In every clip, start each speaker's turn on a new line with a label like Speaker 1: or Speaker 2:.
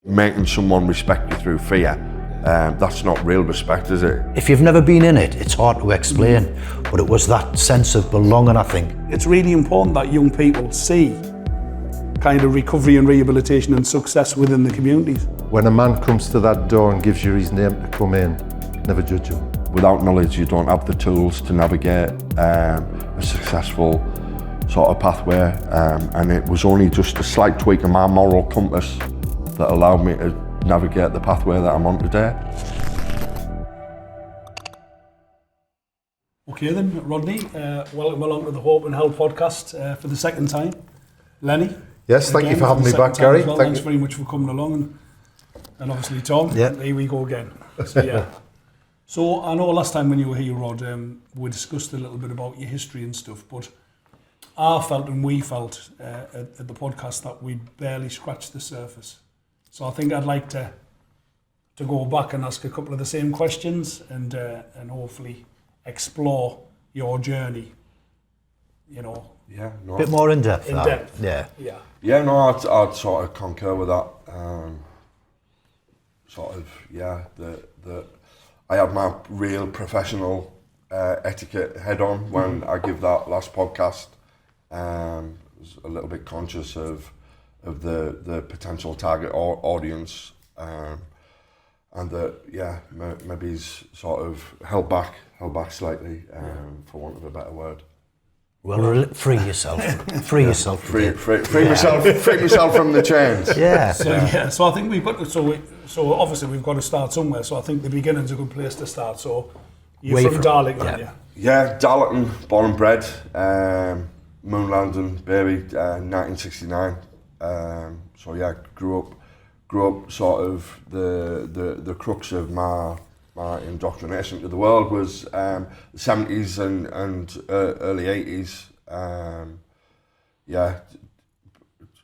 Speaker 1: Making someone respect you through fear, that's not real respect, is it?
Speaker 2: If you've never been in it, it's hard to explain, but it was that sense of belonging, I think.
Speaker 3: It's really important that young people see kind of recovery and rehabilitation and success within the communities.
Speaker 4: When a man comes to that door and gives you his name to come in, never judge him.
Speaker 1: Without knowledge, you don't have the tools to navigate a successful sort of pathway, and it was only just a slight tweak of my moral compass that allowed me to navigate the pathway that I'm on today.
Speaker 3: Okay then, Rodney, welcome along to the Hope and Health podcast for the second time. Lenny?
Speaker 4: Yes, thank you for having me back, Gary.
Speaker 3: Well. Thanks very much for coming along, and obviously Tom, here we go again. So yeah. So I know last time when you were here, Rod, we discussed a little bit about your history and stuff, but I felt and we felt at the podcast that we barely scratched the surface. So I think I'd like to go back and ask a couple of the same questions and hopefully explore your journey. You know.
Speaker 1: Yeah. No.
Speaker 2: A bit more in depth.
Speaker 3: Yeah.
Speaker 1: Yeah. No, I'd sort of concur with that. That I had my real professional etiquette head on when I give that last podcast. I was a little bit conscious of the potential target audience, and that maybe he's sort of held back slightly, for want of a better word.
Speaker 2: Well, free yourself. Free yourself.
Speaker 1: Free myself from the chains.
Speaker 2: Yeah.
Speaker 3: So I think we've got to, so obviously we've got to start somewhere. So I think the beginning's a good place to start. So you're from Darlington, aren't you?
Speaker 1: Yeah, Darlington, born and bred. Moon landing baby, 1969. So yeah, grew up sort of the crux of my indoctrination to the world was the 70s and early 80s.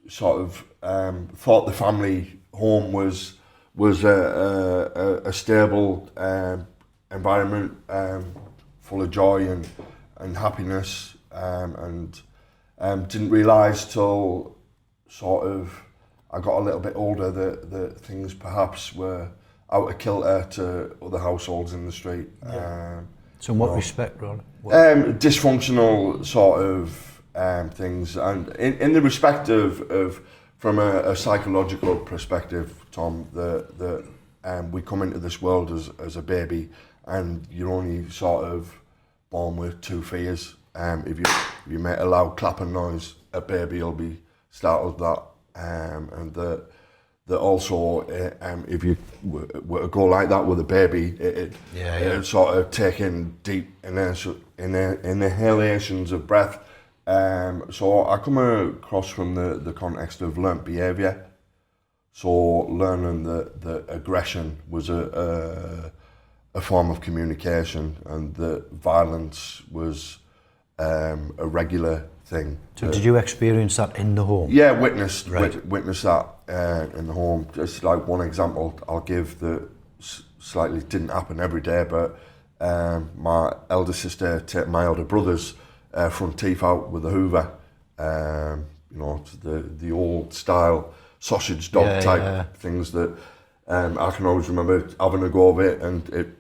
Speaker 1: Sort of thought the family home was a stable environment, full of joy and happiness, and didn't realise till sort of I got a little bit older that things perhaps were out of kilter to other households in the street.
Speaker 2: So in what respect, Ron?
Speaker 1: Dysfunctional sort of things, and in the respect of from a psychological perspective, Tom, we come into this world as a baby, and you're only sort of born with two fears. If you make a loud clapping noise, a baby will be startled that, and that also, if you were to go like that with a baby, it sort of take in deep inhalations of breath. So I come across from the context of learnt behaviour. So learning that aggression was a form of communication, and that violence was a regular thing.
Speaker 2: So did you experience that in the home?
Speaker 1: Yeah, witnessed that in the home. Just like one example I'll give that slightly didn't happen every day, but my elder sister take my elder brother's front teeth out with a hoover. The old style sausage dog type things that I can always remember having a go of it, and it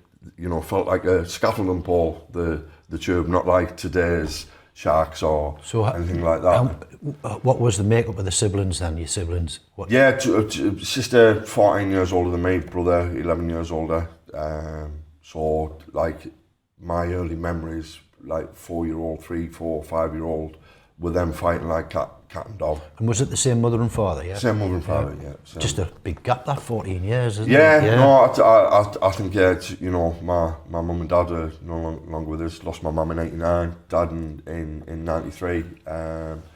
Speaker 1: felt like a scaffolding pole, the tube, not like today's sharks or anything like that.
Speaker 2: What was the makeup of the siblings then, your siblings?
Speaker 1: Yeah, sister 14 years older than me, brother 11 years older. So like my early memories, like 4-year-old, 3, 4, 5-year-old, with them fighting like cat and dog.
Speaker 2: And was it the same mother and father? Yeah.
Speaker 1: Same mother and father. Yeah. Same.
Speaker 2: Just a big gap, that 14 years, isn't it?
Speaker 1: No, I think it's, my mum and dad are no longer with us. Lost my mum in '89, dad in '93.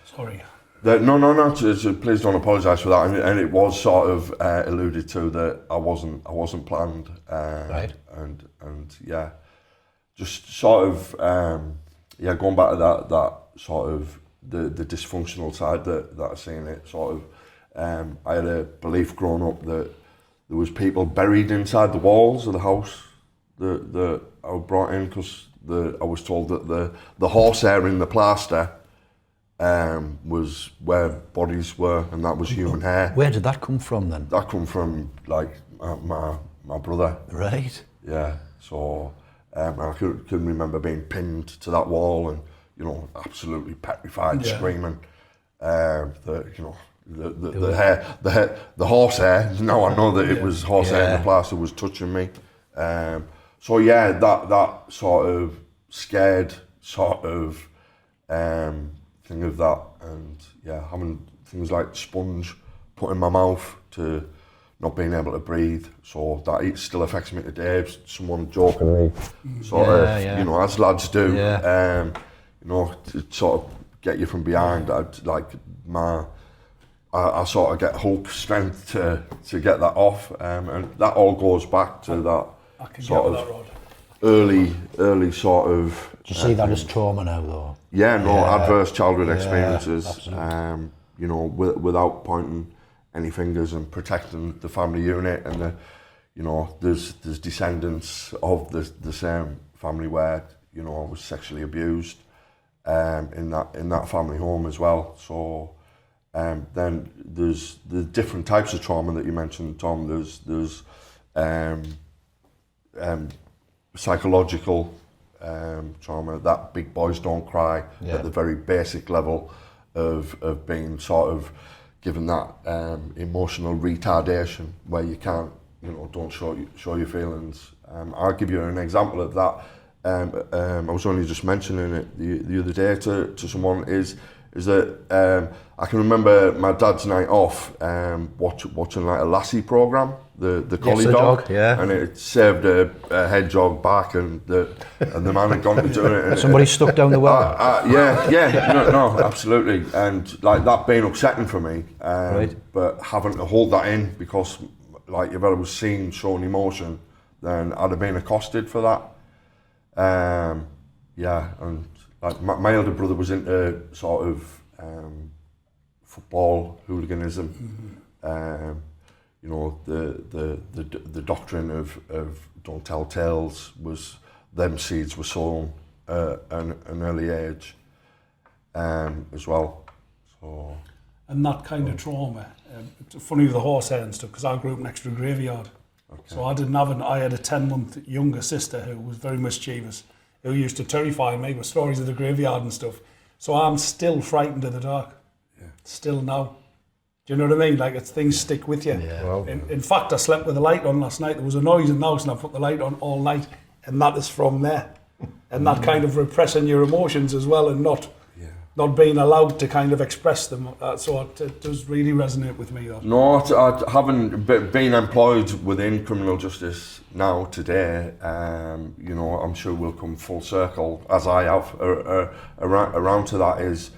Speaker 3: Sorry.
Speaker 1: No. Please don't apologise for that. And it was sort of alluded to that I wasn't planned.
Speaker 2: Right.
Speaker 1: And yeah, just sort of going back to that sort of the dysfunctional side that I see in it. Sort of, I had a belief growing up that there was people buried inside the walls of the house that I was brought in, because I was told that the horsehair in the plaster was where bodies were, and that was human hair.
Speaker 2: Where did that come from then?
Speaker 1: That come from like my brother.
Speaker 2: Right.
Speaker 1: Yeah. So I can remember being pinned to that wall and, you know, absolutely petrified, screaming. The hair, the horse hair. Now I know that it was horse hair and the plaster was touching me. So yeah, that sort of scared sort of thing of that, and yeah, having things like sponge put in my mouth to not being able to breathe. So that it still affects me today. Someone jokingly, sort of, you know, as lads do, you know, to sort of get you from behind. I sort of get Hulk strength to get that off, and that all goes back to that sort of early sort of.
Speaker 2: Do you see that as trauma now, though?
Speaker 1: Yeah, adverse childhood experiences. You know, without pointing any fingers and protecting the family unit, and you know, there's descendants of the same family where, you know, I was sexually abused in that family home as well. So. Then there's the different types of trauma that you mentioned, Tom. There's psychological trauma, that big boys don't cry at the very basic level of being sort of given that emotional retardation where you can't, you know, don't show your feelings. I'll give you an example of that. I was only just mentioning it the other day to someone is that I can remember my dad's night off watching like a lassie programme, the collie dog, and it saved a hedgehog back, and the man had gone to do it. And
Speaker 2: somebody stuck down the well.
Speaker 1: No, absolutely, and like that being upsetting for me, but having to hold that in because like if I was seen showing emotion, then I'd have been accosted for that. And like my elder brother was into sort of football hooliganism. You know, the doctrine of don't tell tales was them seeds were sown at an early age as well. So.
Speaker 3: And that kind of trauma. It's funny with the horse hair and stuff, because I grew up next to a graveyard. Okay. So I had a 10-month younger sister who was very mischievous, who used to terrify me with stories of the graveyard and stuff. So I'm still frightened of the dark. Yeah. Still now. Do you know what I mean? Like, things stick with you. Yeah. Wow. In fact, I slept with the light on last night. There was a noise in the house and I put the light on all night. And that is from there. And that kind of repressing your emotions as well, and not being allowed to kind of express them. So it does really resonate with me. That.
Speaker 1: No, I haven't been employed within criminal justice now today. You know, I'm sure we'll come full circle, as I have, around to that is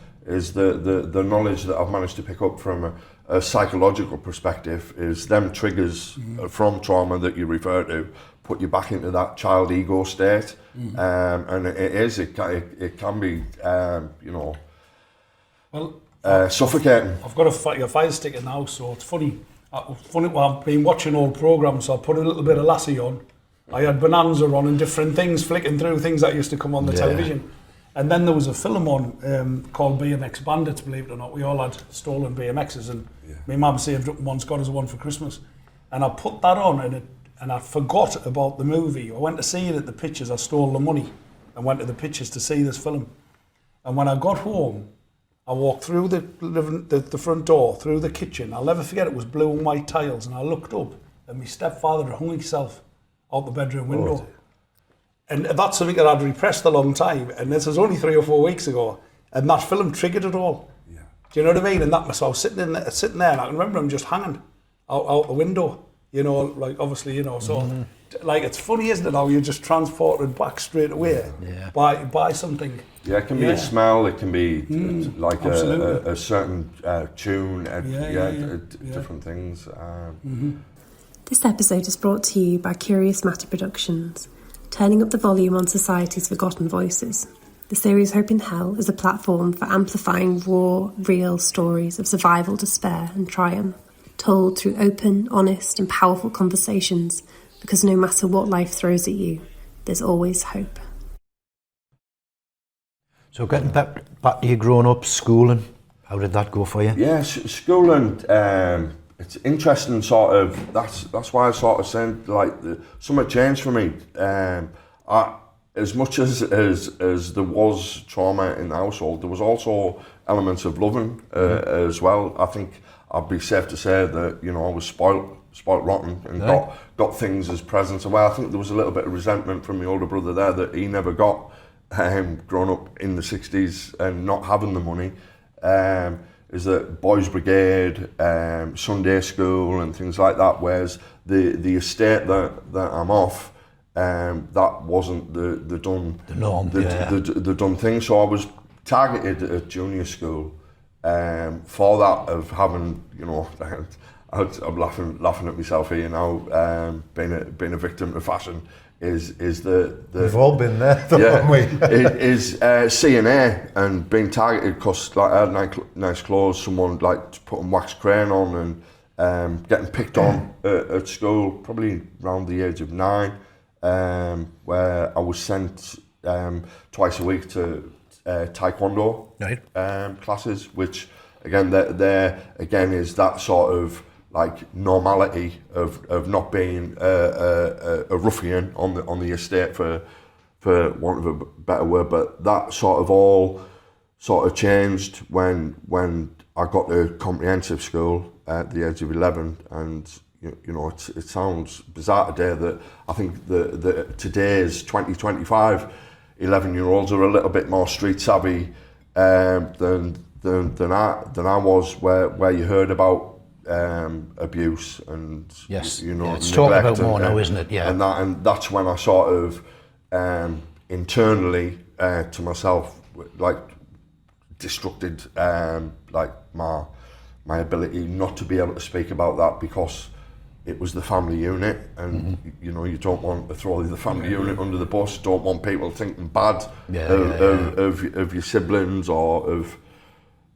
Speaker 1: the knowledge that I've managed to pick up from a psychological perspective is them triggers from trauma that you refer to put you back into that child ego state. And it can be, you know, suffocating.
Speaker 3: I've got a fire stick in the house, so it's funny. I've been watching old programmes, so I put a little bit of Lassie on. I had Bonanza on and different things, flicking through things that used to come on the television. And then there was a film on called BMX Bandits, believe it or not. We all had stolen BMXs, and my mum saved up once, got us one for Christmas. And I put that on, and I forgot about the movie. I went to see it at the pictures. I stole the money and went to the pictures to see this film. And when I got home, I walked through the front door, through the kitchen. I'll never forget, it was blue and white tiles. And I looked up, and my stepfather had hung himself out the bedroom window. Oh, and that's something that I'd repressed a long time. And this was only 3 or 4 weeks ago. And that film triggered it all. Yeah. Do you know what I mean? And that, so I was sitting there, and I can remember him just hanging out the window. You know, like, obviously, you know, so, like, it's funny, isn't it, how you're just transported back straight away by something. Yeah,
Speaker 1: it can be a smell, it can be like a certain tune, different things.
Speaker 5: This episode is brought to you by Curious Matter Productions, turning up the volume on society's forgotten voices. The series Hope in Hell is a platform for amplifying raw, real stories of survival, despair and triumph, told through open, honest and powerful conversations, because no matter what life throws at you, there's always hope.
Speaker 2: So getting back to your growing up, schooling, how did that go for you?
Speaker 1: Yeah, schooling, it's interesting sort of, that's why I sort of said, like, something changed for me. As much as there was trauma in the household, there was also elements of loving as well. I think I'd be safe to say that, you know, I was spoilt rotten and got things as presents. Well, I think there was a little bit of resentment from my older brother there that he never got, growing up in the 60s and not having the money. Is that Boys Brigade, Sunday school and things like that, whereas the estate that I'm off, that wasn't the norm, the done thing. So I was targeted at junior school for that, of having, you know, I'm laughing at myself here now, being a victim of fashion is
Speaker 4: we've all been there, haven't we?
Speaker 1: is C&A and being targeted because, like, I had nice clothes, someone like putting wax crayon on and getting picked on at school, probably around the age of 9, where I was sent twice a week to taekwondo classes, which again there again is that sort of like normality of not being a ruffian on the estate, for want of a better word, but that sort of all sort of changed when I got to comprehensive school at the age of 11, and you know it sounds bizarre today that I think that today's 2025 11-year-olds are a little bit more street savvy than I was, where you heard about abuse and you know,
Speaker 2: it's talked about more now, isn't it? Yeah,
Speaker 1: and that's when I sort of internally to myself, like, destructed like my ability not to be able to speak about that, because it was the family unit, and you know, you don't want to throw the family unit under the bus. Don't want people thinking bad of your siblings or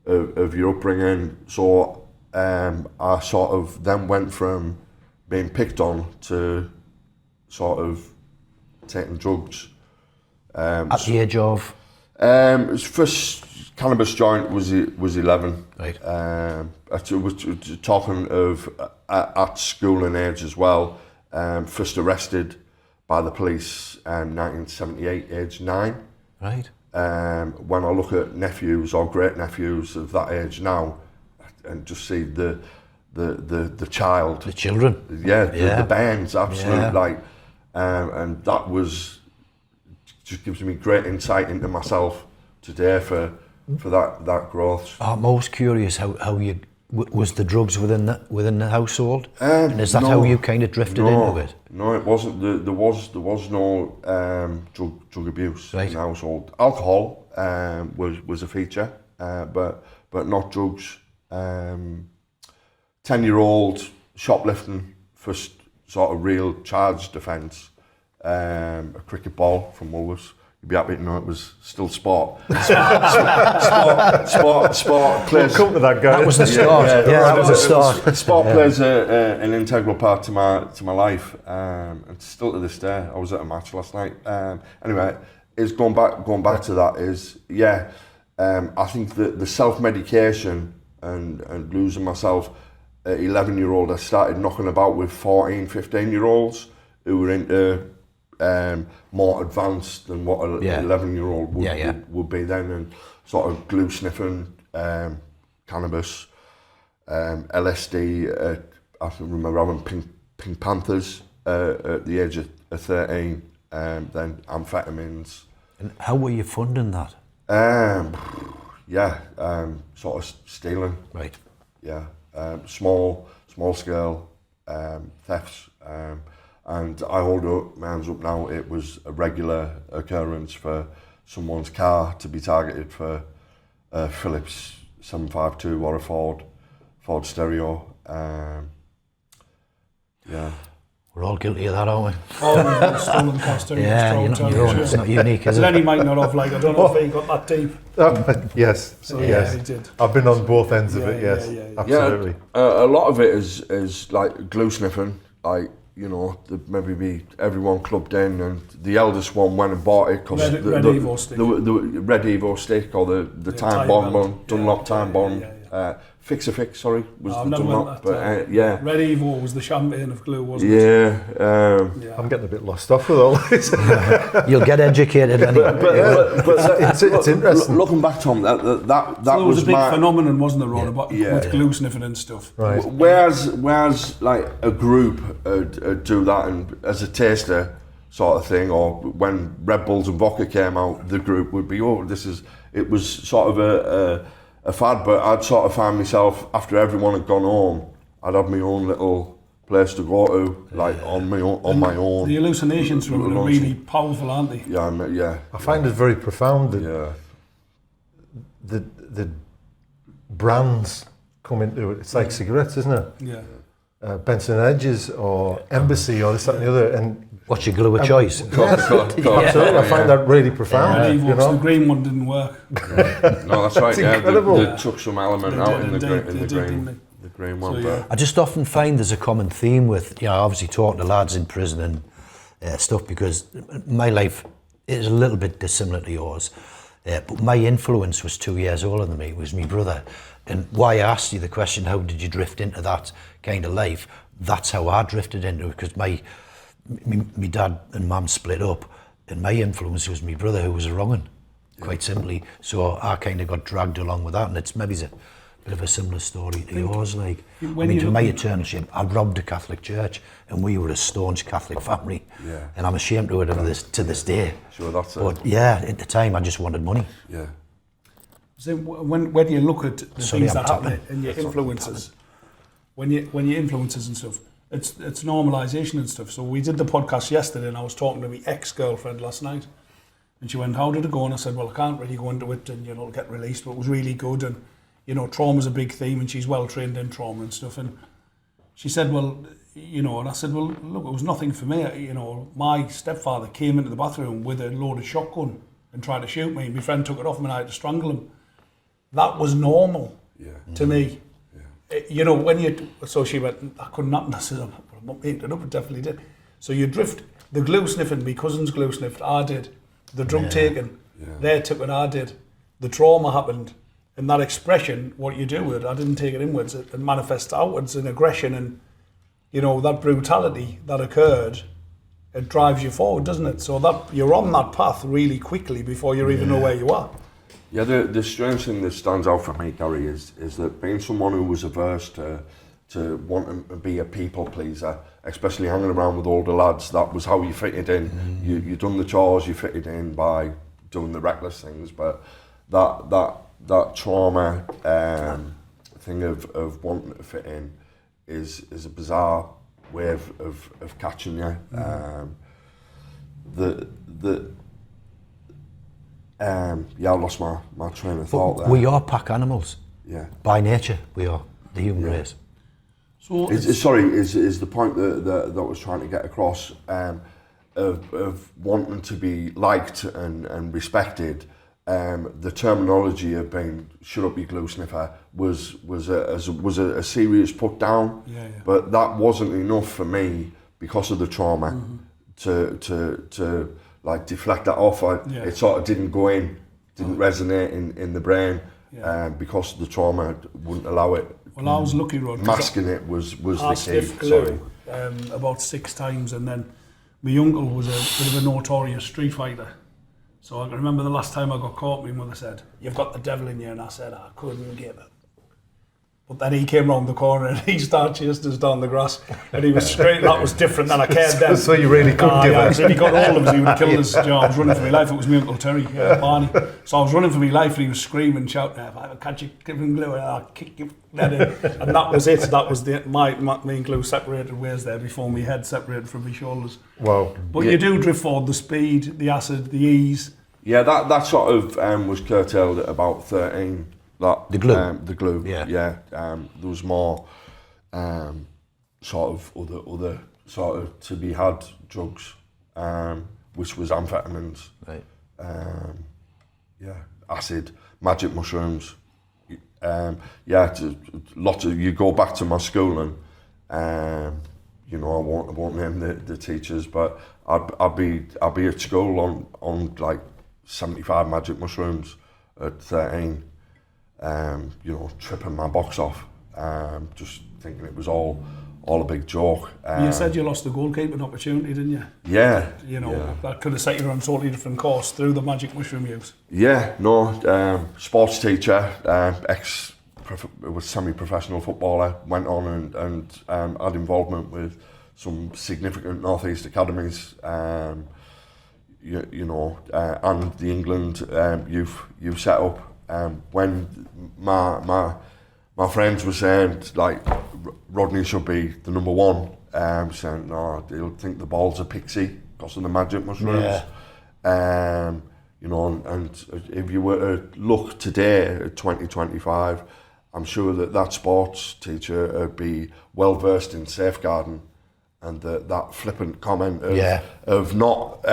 Speaker 1: of your upbringing. So I sort of then went from being picked on to sort of taking drugs.
Speaker 2: At the age of?
Speaker 1: His first cannabis joint was 11.
Speaker 2: Right.
Speaker 1: We're talking of at schooling age as well. First arrested by the police in 1978, age 9.
Speaker 2: Right.
Speaker 1: When I look at nephews or great nephews of that age now, and just see the child, the children, the bands, absolute, like, and that was just gives me great insight into myself today for that growth.
Speaker 2: I'm most curious how you was the drugs within the household, and is that how you kind of drifted into it?
Speaker 1: No, it wasn't. There was no drug abuse in the household. Alcohol was a feature, but not drugs. 10-year-old shoplifting, first sort of real charged offence, a cricket ball from Woolworths. You'd be happy to know it was still sport. Sport plays.
Speaker 4: We'll come to that, guy.
Speaker 2: That was the start. That was the start.
Speaker 1: Sport plays an integral part to my life, and still to this day. I was at a match last night. Anyway, is going back to that is I think that the self-medication and losing myself at 11-year-old, I started knocking about with 14, 15-year-olds who were into more advanced than what an 11-year-old would be then, and sort of glue sniffing, cannabis, LSD. I can remember having Pink Panthers at the age of 13, then amphetamines.
Speaker 2: And how were you funding that?
Speaker 1: Sort of stealing.
Speaker 2: Right.
Speaker 1: Yeah, small scale thefts. And I hold my hands up now, it was a regular occurrence for someone's car to be targeted for a Phillips 752 or a Ford stereo.
Speaker 2: We're all guilty of that, aren't we?
Speaker 3: Oh, stolen car stereo.
Speaker 2: It's not unique, is it?
Speaker 3: Then he might not have, like, I don't know if he got that deep.
Speaker 4: Yes,
Speaker 3: So,
Speaker 4: yes.
Speaker 3: he did.
Speaker 4: I've been on both ends of it, yes.
Speaker 3: Yeah.
Speaker 4: Absolutely.
Speaker 1: A lot of it is like glue sniffing, like, you know, there'd maybe be everyone clubbed in, and the eldest one went and bought it because
Speaker 3: Red Evo stick.
Speaker 1: the Red Evo stick or the time bomb one, Dunlop time bomb. Fix, sorry, was the Dunlop. But yeah.
Speaker 3: Red Evo was the champagne of glue, wasn't it?
Speaker 1: Yeah.
Speaker 4: I'm getting a bit lost off with all this.
Speaker 2: You'll get educated anyway.
Speaker 1: But
Speaker 4: it's interesting.
Speaker 1: Looking back, Tom, that
Speaker 3: So it was a big
Speaker 1: my
Speaker 3: phenomenon, wasn't it, Ron, with glue sniffing and stuff.
Speaker 4: Right.
Speaker 1: Whereas like a group do that and as a taster sort of thing, or when Red Bulls and vodka came out, the group would be, it was sort of a fad, but I'd sort of find myself, after everyone had gone home, I'd have my own little place to go to, like on my own.
Speaker 3: The hallucinations from it are really powerful, aren't they?
Speaker 1: Yeah.
Speaker 4: I find it very profound that the brands come into it. It's like cigarettes, isn't it?
Speaker 3: Yeah.
Speaker 4: Benson and Hedges or Embassy or this, that and the other. And
Speaker 2: what's your glue of choice?
Speaker 4: absolutely. I find that really profound.
Speaker 3: The green one didn't work.
Speaker 1: No, that's right.
Speaker 4: It's incredible.
Speaker 1: They took some element out in the green one.
Speaker 3: So,
Speaker 2: I just often find there's a common theme with, obviously talking to lads in prison and stuff, because my life is a little bit dissimilar to yours. But my influence was 2 years older than me. It was my brother. And why I asked you the question, how did you drift into that kind of life? That's how I drifted into it, because my dad and mum split up, and my influence was my brother, who was a wrong un, quite simply. So I kind of got dragged along with that, and it's maybe a bit of a similar story to yours. Like, to my eternship, I robbed a Catholic church, and we were a staunch Catholic family, and I'm ashamed of it to this day.
Speaker 1: Sure, that's it.
Speaker 2: But yeah, at the time, I just wanted money.
Speaker 1: Yeah.
Speaker 3: So when you look at the things that happen and your influences, when you influences and stuff, it's normalisation and stuff. So we did the podcast yesterday, and I was talking to my ex-girlfriend last night, and she went, "How did it go?" And I said, "Well, I can't really go into it and get released, but it was really good, and trauma's a big theme, and she's well trained in trauma and stuff." And she said, "Well, and I said, well, look, it was nothing for me. My stepfather came into the bathroom with a loaded shotgun and tried to shoot me, and my friend took it off him, and I had to strangle him. That was normal to me." So she went, "That couldn't happen." I said, "I'm not making it up, it definitely did." So you drift, the glue sniffing, my cousin's glue sniffed, I did. The drug taking, they took it, I did. The trauma happened, and that expression, what you do with it, I didn't take it inwards, it manifests outwards in aggression, and that brutality that occurred, it drives you forward, doesn't it? So that you're on that path really quickly before you even know where you are.
Speaker 1: Yeah, the strange thing that stands out for me, Gary, is that being someone who was averse to wanting to be a people pleaser, especially hanging around with older lads, that was how you fitted in. You done the chores, you fitted in by doing the reckless things, but that trauma thing of wanting to fit in is a bizarre way of catching you. I lost my train of thought there.
Speaker 2: We are pack animals.
Speaker 1: Yeah.
Speaker 2: By nature, we are the human race.
Speaker 3: So
Speaker 1: is the point that I was trying to get across, of wanting to be liked and respected. The terminology of being "shut up, you glue sniffer" was a serious put down. But that wasn't enough for me because of the trauma to like deflect that off. It sort of didn't go in, didn't resonate in the brain, because the trauma wouldn't allow it.
Speaker 3: Well, I was lucky, Rod.
Speaker 1: Masking it was the key.
Speaker 3: Sorry. About 6 times, and then my uncle was a bit of a notorious street fighter. So I can remember the last time I got caught, my mother said, "You've got the devil in you," and I said, "I couldn't give it." But then he came round the corner and he started chasing us down the grass, and he was straight. That was different than I cared then.
Speaker 4: So you really couldn't give it.
Speaker 3: So he got hold of us, he would kill us. I was running for my life. It was my Uncle Terry, Barney. So I was running for my life, and he was screaming, shouting, "If I ever catch you giving glue, I'll kick you." And that was it. That was my and glue separated ways there before my head separated from my shoulders.
Speaker 4: Wow.
Speaker 3: But you do drift forward, the speed, the acid, the ease.
Speaker 1: Yeah, that sort of was curtailed at about 13.
Speaker 2: The glue.
Speaker 1: Yeah. There was more sort of other sort of to be had drugs, which was amphetamines.
Speaker 2: Right.
Speaker 1: Acid, magic mushrooms. Lots of. You go back to my schooling. you know, I won't name the teachers, but I'd be at school on like 75 magic mushrooms at 13, you know, tripping my box off, just thinking it was all a big joke.
Speaker 3: You said you lost the goalkeeping opportunity, didn't you?
Speaker 1: Yeah.
Speaker 3: You know, that could have set you on a totally different course through the magic mushroom use.
Speaker 1: Yeah, no, sports teacher, was semi-professional footballer, went on and had involvement with some significant North East academies, you know, and the England youth set up. When my friends were saying, like, Rodney should be the number one, saying, no, he'll think the ball's a pixie because of the magic mushrooms. You know, and if you were to look today at 2025, I'm sure that sports teacher would be well versed in safeguarding, and that flippant comment of not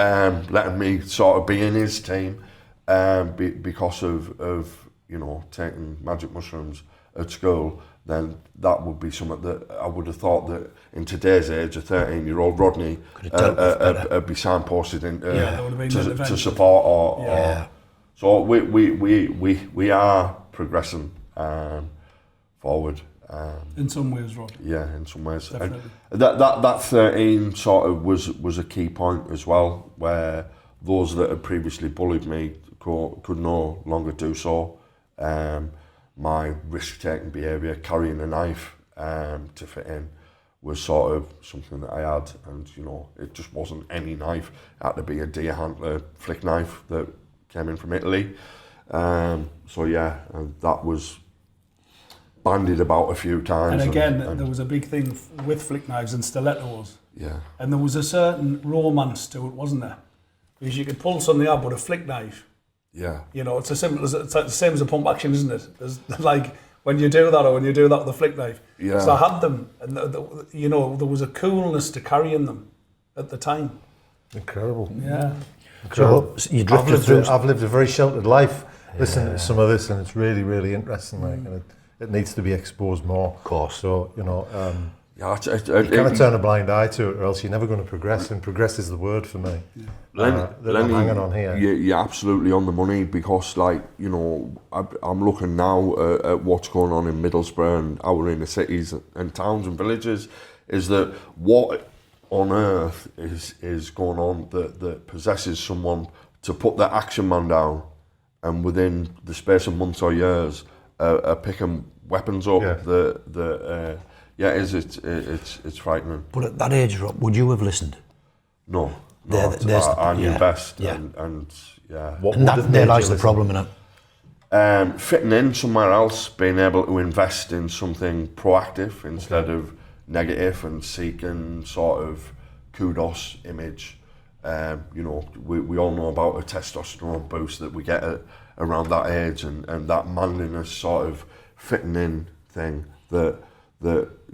Speaker 1: letting me sort of be in his team because of you know, taking magic mushrooms at school, then that would be something that I would have thought that in today's age, a 13-year-old Rodney would be signposted into to support or so we are progressing forward.
Speaker 3: In some ways, Rod.
Speaker 1: Yeah, in some ways.
Speaker 3: Definitely.
Speaker 1: And that 13 sort of was a key point as well, where those that had previously bullied me could no longer do so. My risk-taking behaviour, carrying a knife to fit in, was sort of something that I had, and you know, it just wasn't any knife. It had to be a deer antler flick knife that came in from Italy. So yeah, and that was bandied about a few times.
Speaker 3: And again, there was a big thing with flick knives and stilettos.
Speaker 1: Yeah.
Speaker 3: And there was a certain romance to it, wasn't there? Because you could pull something out with a flick knife.
Speaker 1: Yeah.
Speaker 3: You know, it's like the same as a pump action, isn't it? There's like when you do that or when you do that with a flick knife.
Speaker 1: Yeah.
Speaker 3: So I had them, and you know, there was a coolness to carrying them at the time.
Speaker 4: Incredible.
Speaker 3: Yeah.
Speaker 4: Incredible.
Speaker 2: So you drifted through.
Speaker 4: I've lived a very sheltered life. Listening to some of this, and it's really, really interesting. Like, and it needs to be exposed more. Of
Speaker 2: course.
Speaker 4: So you know,
Speaker 1: Yeah,
Speaker 4: you can't turn a blind eye to it, or else you're never going to progress. And progress is the word for me. That I'm hanging on here.
Speaker 1: You're absolutely on the money, because, like, you know, I'm looking now at what's going on in Middlesbrough and our inner cities and towns and villages. Is that what on earth is going on that possesses someone to put their action man down, and within the space of months or years, are picking weapons up? It's frightening.
Speaker 2: But at that age, Rob, would you have listened?
Speaker 1: No, I knew best, and yeah.
Speaker 2: There lies the problem in it.
Speaker 1: Fitting in somewhere else, being able to invest in something proactive instead of negative and seeking sort of kudos image. You know, we all know about a testosterone boost that we get around that age, and that manliness sort of fitting in thing that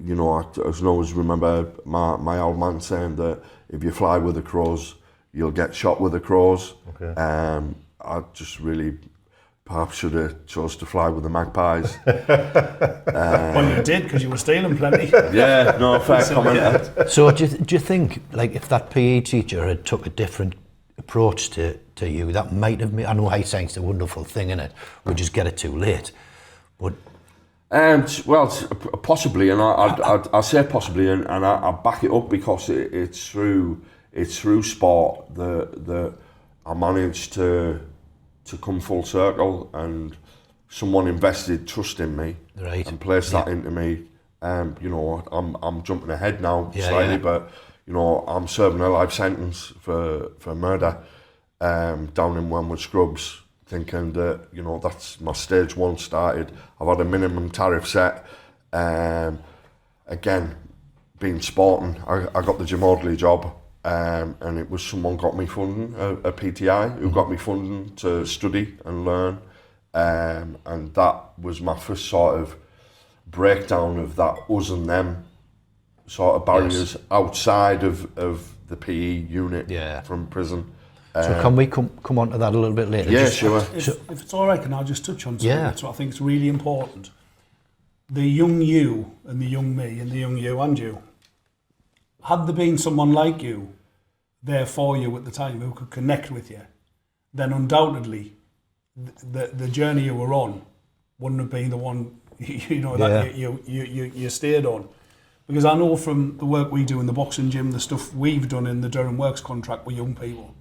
Speaker 1: you know, I can always remember my old man saying that if you fly with the crows, you'll get shot with the crows.
Speaker 4: Okay.
Speaker 1: I just really perhaps should have chose to fly with the magpies.
Speaker 3: Well, you did, because you were stealing plenty.
Speaker 1: Yeah, no, fair comment.
Speaker 2: So do you think, like, if that PE teacher had took a different approach to you, that might have made, I know hindsight's a wonderful thing, innit? We just get it too late. But
Speaker 1: well, possibly, and I say possibly, and I back it up, because it's through sport that I managed to come full circle, and someone invested trust in me,
Speaker 2: right,
Speaker 1: and placed that into me. You know, I'm jumping ahead now slightly, but you know, I'm serving a life sentence for murder down in Wormwood Scrubs, thinking that, you know, that's my stage one started. I've had a minimum tariff set. Again, being sporting, I got the Jim Audley job, and it was someone got me funding, a PTI, who got me funding to study and learn. And that was my first sort of breakdown of that us and them sort of barriers outside of the PE unit from prison.
Speaker 2: So can we come on to that a little bit later?
Speaker 1: Yeah, sure.
Speaker 3: If it's all right, can I just touch on something? That's what I think is really important. The young you and the young me and the young you and you, had there been someone like you there for you at the time who could connect with you, then undoubtedly the journey you were on wouldn't have been the one that you stayed on. Because I know from the work we do in the boxing gym, the stuff we've done in the Durham Works contract with young people,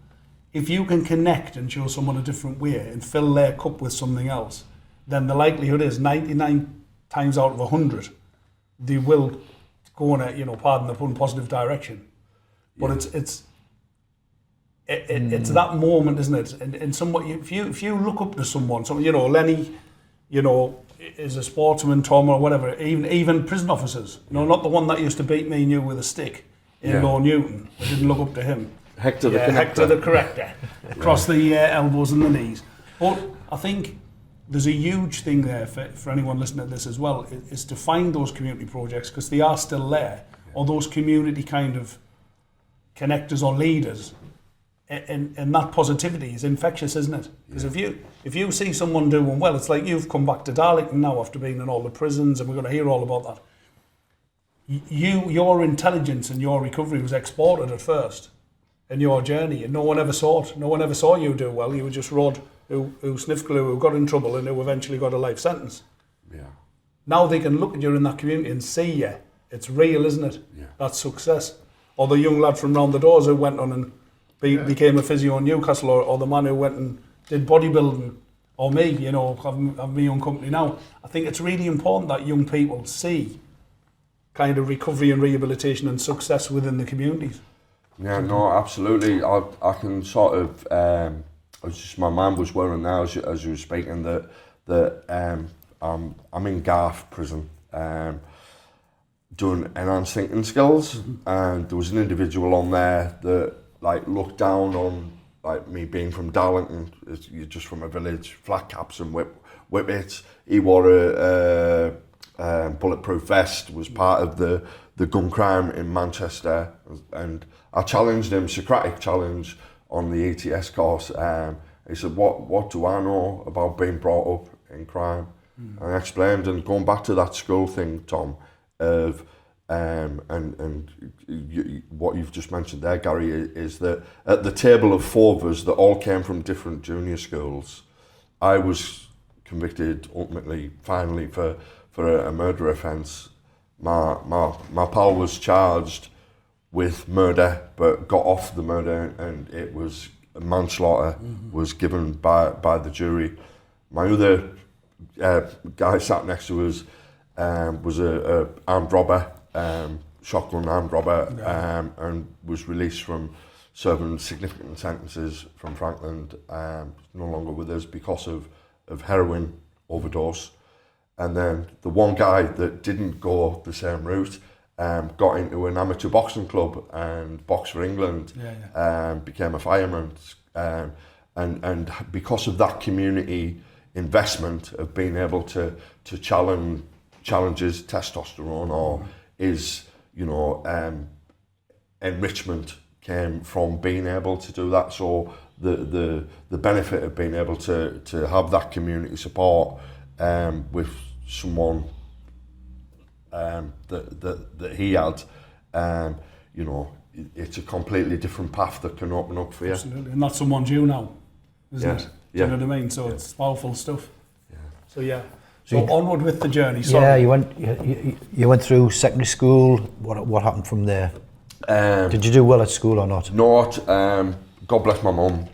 Speaker 3: if you can connect and show someone a different way and fill their cup with something else, then the likelihood is 99 times out of 100 they will go in a, pardon the pun, positive direction. But it's that moment, isn't it? And somebody, if you look up to someone, Lenny, is a sportsman, Tom or whatever, even prison officers, not the one that used to beat me and you with a stick in Law Newton. I didn't look up to him.
Speaker 1: Hector the
Speaker 3: corrector, across the elbows and the knees. But I think there's a huge thing there for anyone listening to this as well, is to find those community projects, because they are still there, or those community kind of connectors or leaders. And that positivity is infectious, isn't it? Because if you see someone doing well, it's like you've come back to Darlington now after being in all the prisons, and we're going to hear all about that. Your intelligence and your recovery was exported at first in your journey, and no one ever saw it. No one ever saw you do well. You were just Rod who sniffed glue, who got in trouble, and who eventually got a life sentence. Yeah. Now they can look at you in that community and see you. It's real, isn't it? Yeah. That's success. Or the young lad from round the doors who went on and became a physio in Newcastle, or the man who went and did bodybuilding, or me, having my own company now. I think it's really important that young people see kind of recovery and rehabilitation and success within the communities.
Speaker 1: Yeah, no, absolutely. I can sort of, my mind was whirring now as you were speaking, that I'm in Garth prison doing enhanced thinking skills, and there was an individual on there that looked down on me being from Darlington, you're just from a village, flat caps and whippets. He wore a bulletproof vest, was part of the gun crime in Manchester, and I challenged him, Socratic challenge, on the ETS course. He said, what do I know about being brought up in crime? And I explained, and going back to that school thing, Tom, of what you've just mentioned there, Gary, is that at the table of four of us that all came from different junior schools, I was convicted ultimately, finally, for a murder offence. My pal was charged with murder, but got off the murder, and it was manslaughter was given by the jury. My other guy sat next to us was a armed robber, shotgun armed robber, and was released from serving significant sentences from Franklin, no longer with us because of heroin overdose. And then the one guy that didn't go the same route got into an amateur boxing club and boxed for England, became a fireman, and because of that community investment of being able to challenges testosterone or his enrichment came from being able to do that. So the benefit of being able to have that community support with someone that he had, it's a completely different path that can open up for you.
Speaker 3: Absolutely, and that's someone's you now, isn't it? Do you know what I mean? So it's powerful stuff. Yeah. So onward with the journey. Sorry.
Speaker 2: Yeah, you went through secondary school. What happened from there? Did you do well at school or not?
Speaker 1: Not. God bless my mum.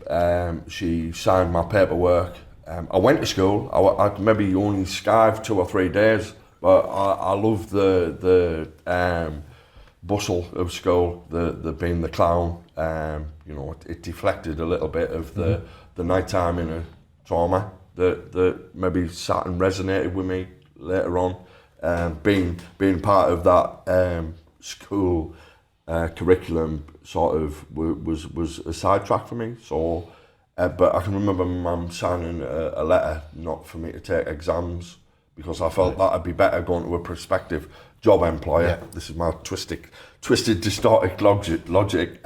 Speaker 1: She signed my paperwork. I went to school. I maybe only skived 2 or 3 days, but I loved the bustle of school, the being the clown. It deflected a little bit of the nighttime inner trauma that maybe sat and resonated with me later on. Being part of that school curriculum sort of was a sidetrack for me. So, but I can remember my mum signing a letter not for me to take exams because I felt that I'd be better going to a prospective job employer. Yeah. This is my twisted, distorted logic.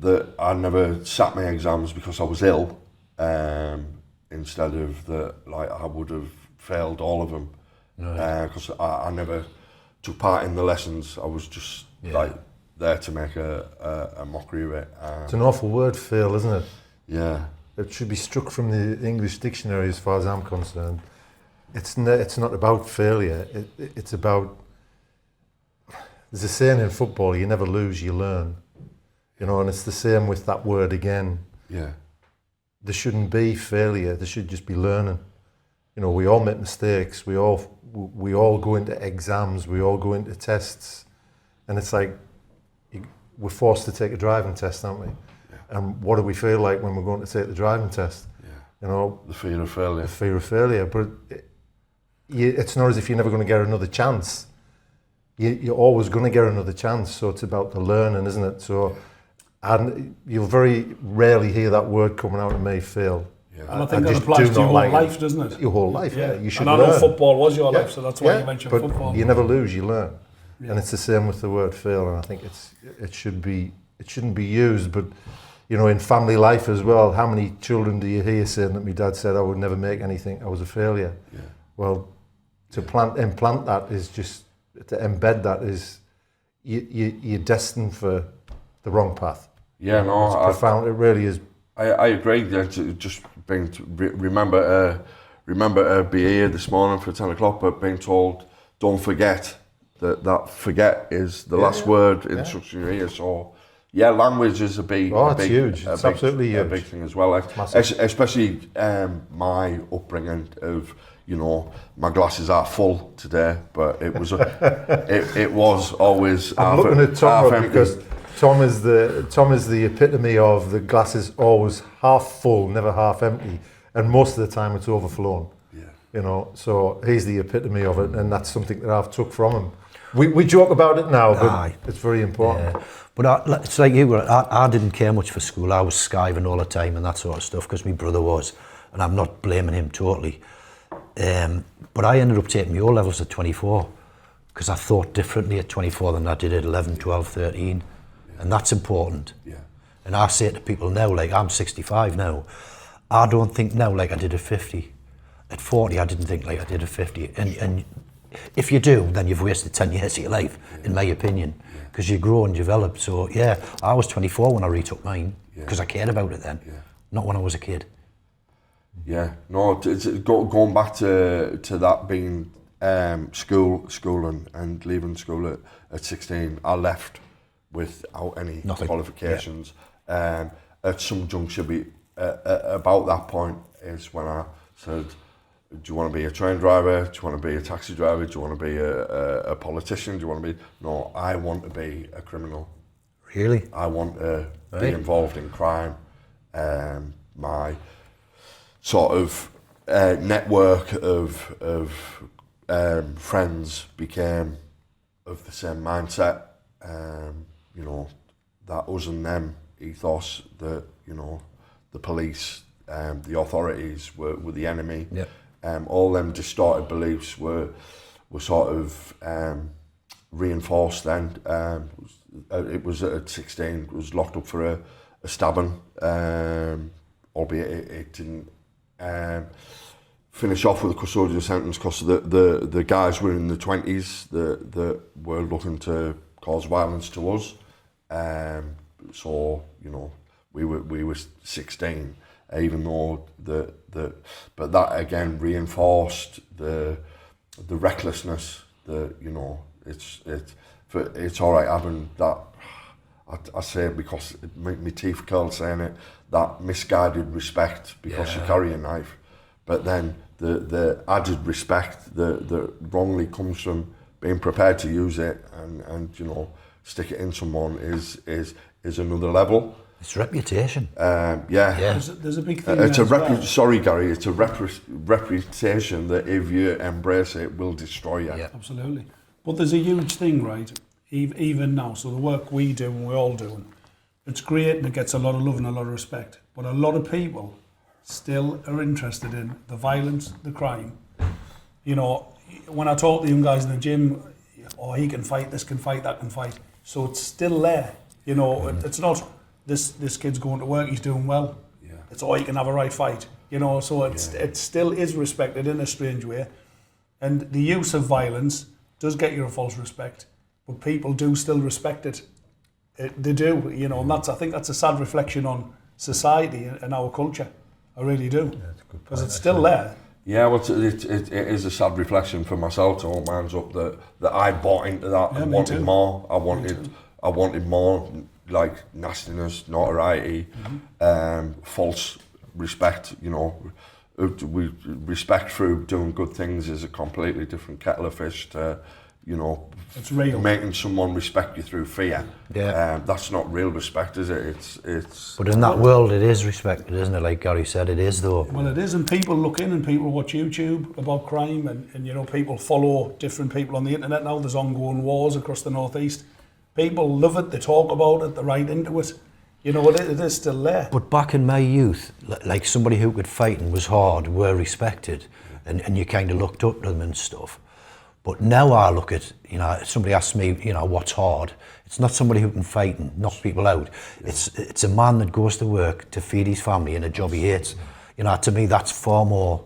Speaker 1: That I never sat my exams because I was ill. Instead of I would have failed all of them because I never took part in the lessons. I was just like there to make a mockery of it.
Speaker 4: It's an awful word, Phil, isn't it?
Speaker 1: Yeah.
Speaker 4: It should be struck from the English dictionary as far as I'm concerned. It's not about failure. It's about, there's a saying in football, you never lose, you learn. You know, and it's the same with that word again.
Speaker 1: Yeah.
Speaker 4: There shouldn't be failure, there should just be learning. You know, we all make mistakes, we all go into exams, we all go into tests, and it's like, we're forced to take a driving test, aren't we? Yeah. And what do we feel like when we're going to take the driving test? Yeah. You know,
Speaker 1: the fear of failure.
Speaker 4: The fear of failure, but it's not as if you're never going to get another chance. You're always going to get another chance, so it's about the learning, isn't it? So, and you'll very rarely hear that word coming out of me, Phil.
Speaker 3: Yeah. And I think that applies to your whole life, doesn't it?
Speaker 4: Your whole life, yeah. You should
Speaker 3: learn. And I know football was your life, so that's why you mentioned
Speaker 4: but
Speaker 3: football.
Speaker 4: You never lose, you learn. Yeah. And it's the same with the word fail, and I think it shouldn't be used, but you know, in family life as well, how many children do you hear saying that my dad said I would never make anything, I was a failure? Yeah. Well, to implant that is just, to embed that is, you're destined for the wrong path.
Speaker 1: Yeah, no,
Speaker 4: it's profound. It really is.
Speaker 1: I agree. Just being remember be here this morning for 10 o'clock, but being told don't forget that forget is the last word instruction you hear. So yeah, language is a big.
Speaker 4: Oh, it's huge. It's absolutely huge.
Speaker 1: A big thing as well. Especially my upbringing of, you know, my glasses are full today, but it was it was always.
Speaker 4: I'm looking at Tom because Tom is the epitome of the glasses always half full, never half empty, and most of the time it's overflown. Yeah. You know, so he's the epitome of it, and that's something that I've took from him. We joke about it now, but it's very important.
Speaker 2: Yeah. But it's like you were. I didn't care much for school. I was skiving all the time and that sort of stuff because my brother was, and I'm not blaming him totally. But I ended up taking my O levels at 24 because I thought differently at 24 than I did at 11, 12, 13. And that's important. Yeah. And I say to people now, like I'm 65 now, I don't think now like I did at 50. At 40, I didn't think like I did at 50. And if you do, then you've wasted 10 years of your life, in my opinion, because you grow and develop. So yeah, I was 24 when I retook mine because I cared about it then, not when I was a kid.
Speaker 1: Yeah, no, it's going back to that being schooling and leaving school at 16, I left without any qualifications. At some juncture, about that point is when I said, do you want to be a train driver? Do you want to be a taxi driver? Do you want to be a politician? Do you want to be... No, I want to be a criminal.
Speaker 2: Really?
Speaker 1: I want to be involved in crime. My sort of network of friends became of the same mindset. You know, that us and them ethos, that, you know, the police, the authorities were the enemy. Yep. All them distorted beliefs were sort of reinforced then. It was at 16, was locked up for a stabbing, albeit it didn't finish off with a custodial sentence because the guys were in the 20s that were looking to cause violence to us. So, you know, we were 16, even though but that again reinforced the recklessness. You know, it's all right having that. I say it because it made me teeth curl saying it. That misguided respect because you carry a knife, but then the added respect that wrongly comes from being prepared to use it and you know, stick it in someone is another level.
Speaker 2: It's reputation.
Speaker 3: There's a big thing. It's
Speaker 1: sorry, Gary. It's a reputation that if you embrace it, will destroy you.
Speaker 3: Yeah, absolutely. But there's a huge thing, right? Even now, so the work we do and we're all doing, it's great and it gets a lot of love and a lot of respect. But a lot of people still are interested in the violence, the crime. You know, when I talk to young guys in the gym, oh, he can fight, this can fight, that can fight. So it's still there. You know, it's not this kid's going to work, he's doing well. Yeah. It's he can have a right fight. You know, so it still is respected in a strange way. And the use of violence does get you a false respect, but people do still respect it. They do, you know, and I think that's a sad reflection on society and our culture. I really do, because it's still there.
Speaker 1: Yeah, well, it is a sad reflection for myself to hold my hands up that I bought into that and wanted more. I wanted more, like nastiness, notoriety, false respect. You know, respect through doing good things is a completely different kettle of fish to, you know,
Speaker 3: it's real.
Speaker 1: Making someone respect you through fear.
Speaker 2: Yeah.
Speaker 1: That's not real respect, is it? It's.
Speaker 2: But in that world, it is respected, isn't it? Like Gary said, it is though.
Speaker 3: Well, it is, and people look in and people watch YouTube about crime, and you know, people follow different people on the internet now. There's ongoing wars across the northeast. People love it. They talk about it. They're right into it. You know, it is still there.
Speaker 2: But back in my youth, like somebody who could fight and was hard were respected, and you kind of looked up to them and stuff. But now I look at, you know, somebody asks me, you know, what's hard? It's not somebody who can fight and knock people out. Yeah. It's a man that goes to work to feed his family in a job he hates. You know, to me, that's far more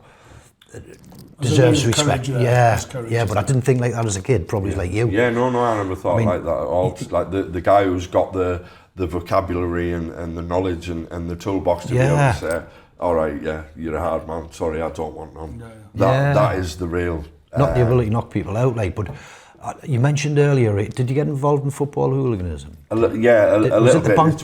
Speaker 2: deserves respect. Yeah, but I didn't think like that as a kid. Probably like you.
Speaker 1: Yeah, no, I never thought like that at all. Like the guy who's got the vocabulary and the knowledge and the toolbox to be able to say, all right, yeah, you're a hard man. Sorry, I don't want none. That is the real.
Speaker 2: Not the ability to knock people out, like, but you mentioned earlier, did you get involved in football hooliganism?
Speaker 1: A little bit.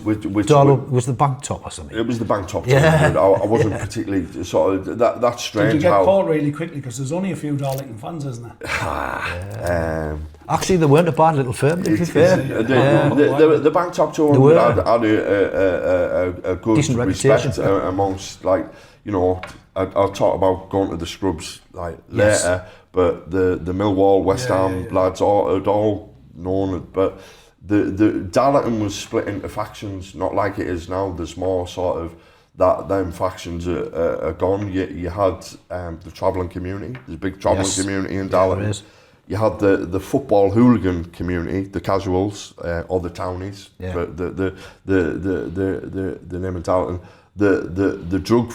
Speaker 2: Was the bank top or something?
Speaker 1: It was the bank top.
Speaker 2: Yeah.
Speaker 1: I wasn't particularly sort of that's strange.
Speaker 3: Did you get caught really quickly? Because there's only a few Darlington fans, isn't there?
Speaker 2: Actually, they weren't a bad little firm, to be fair.
Speaker 1: The bank top tour had a good
Speaker 2: decent
Speaker 1: respect amongst, like, you know. I'll talk about going to the scrubs like later, but the Millwall, West Ham lads had all known it. But the Darlington was split into factions, not like it is now. There's more sort of that them factions are gone. You had the travelling community. There's a big travelling community in Darlington. You had the football hooligan community, the casuals or the townies. But the name of Darlington, the drug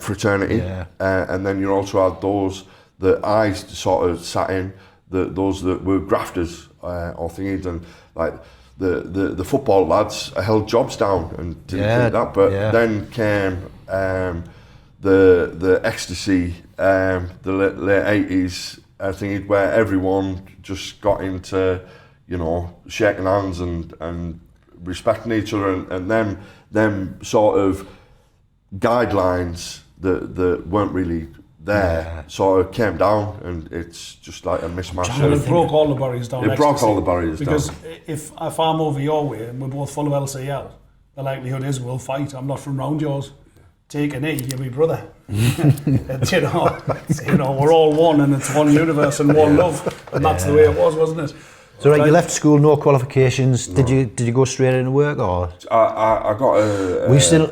Speaker 1: fraternity, and then you also had those that I sort of sat in, those that were grafters or things, and like the football lads held jobs down and didn't think that, but then came the ecstasy, the late 80s thing where everyone just got into, you know, shaking hands and respecting each other, and them sort of guidelines that weren't really there, so it came down, and it's just like a mismatch.
Speaker 3: Well, it broke all the barriers down.
Speaker 1: It broke all the barriers
Speaker 3: because
Speaker 1: down.
Speaker 3: If I'm over your way and we're both full of LCL, the likelihood is we'll fight. I'm not from round yours. Take a knee, you're my brother. And, you know, we're all one, and it's one universe and one love, and that's the way it was, wasn't it?
Speaker 2: So right, you left school, no qualifications. No. Did you go straight into work, or?
Speaker 1: I got a.
Speaker 2: Were you still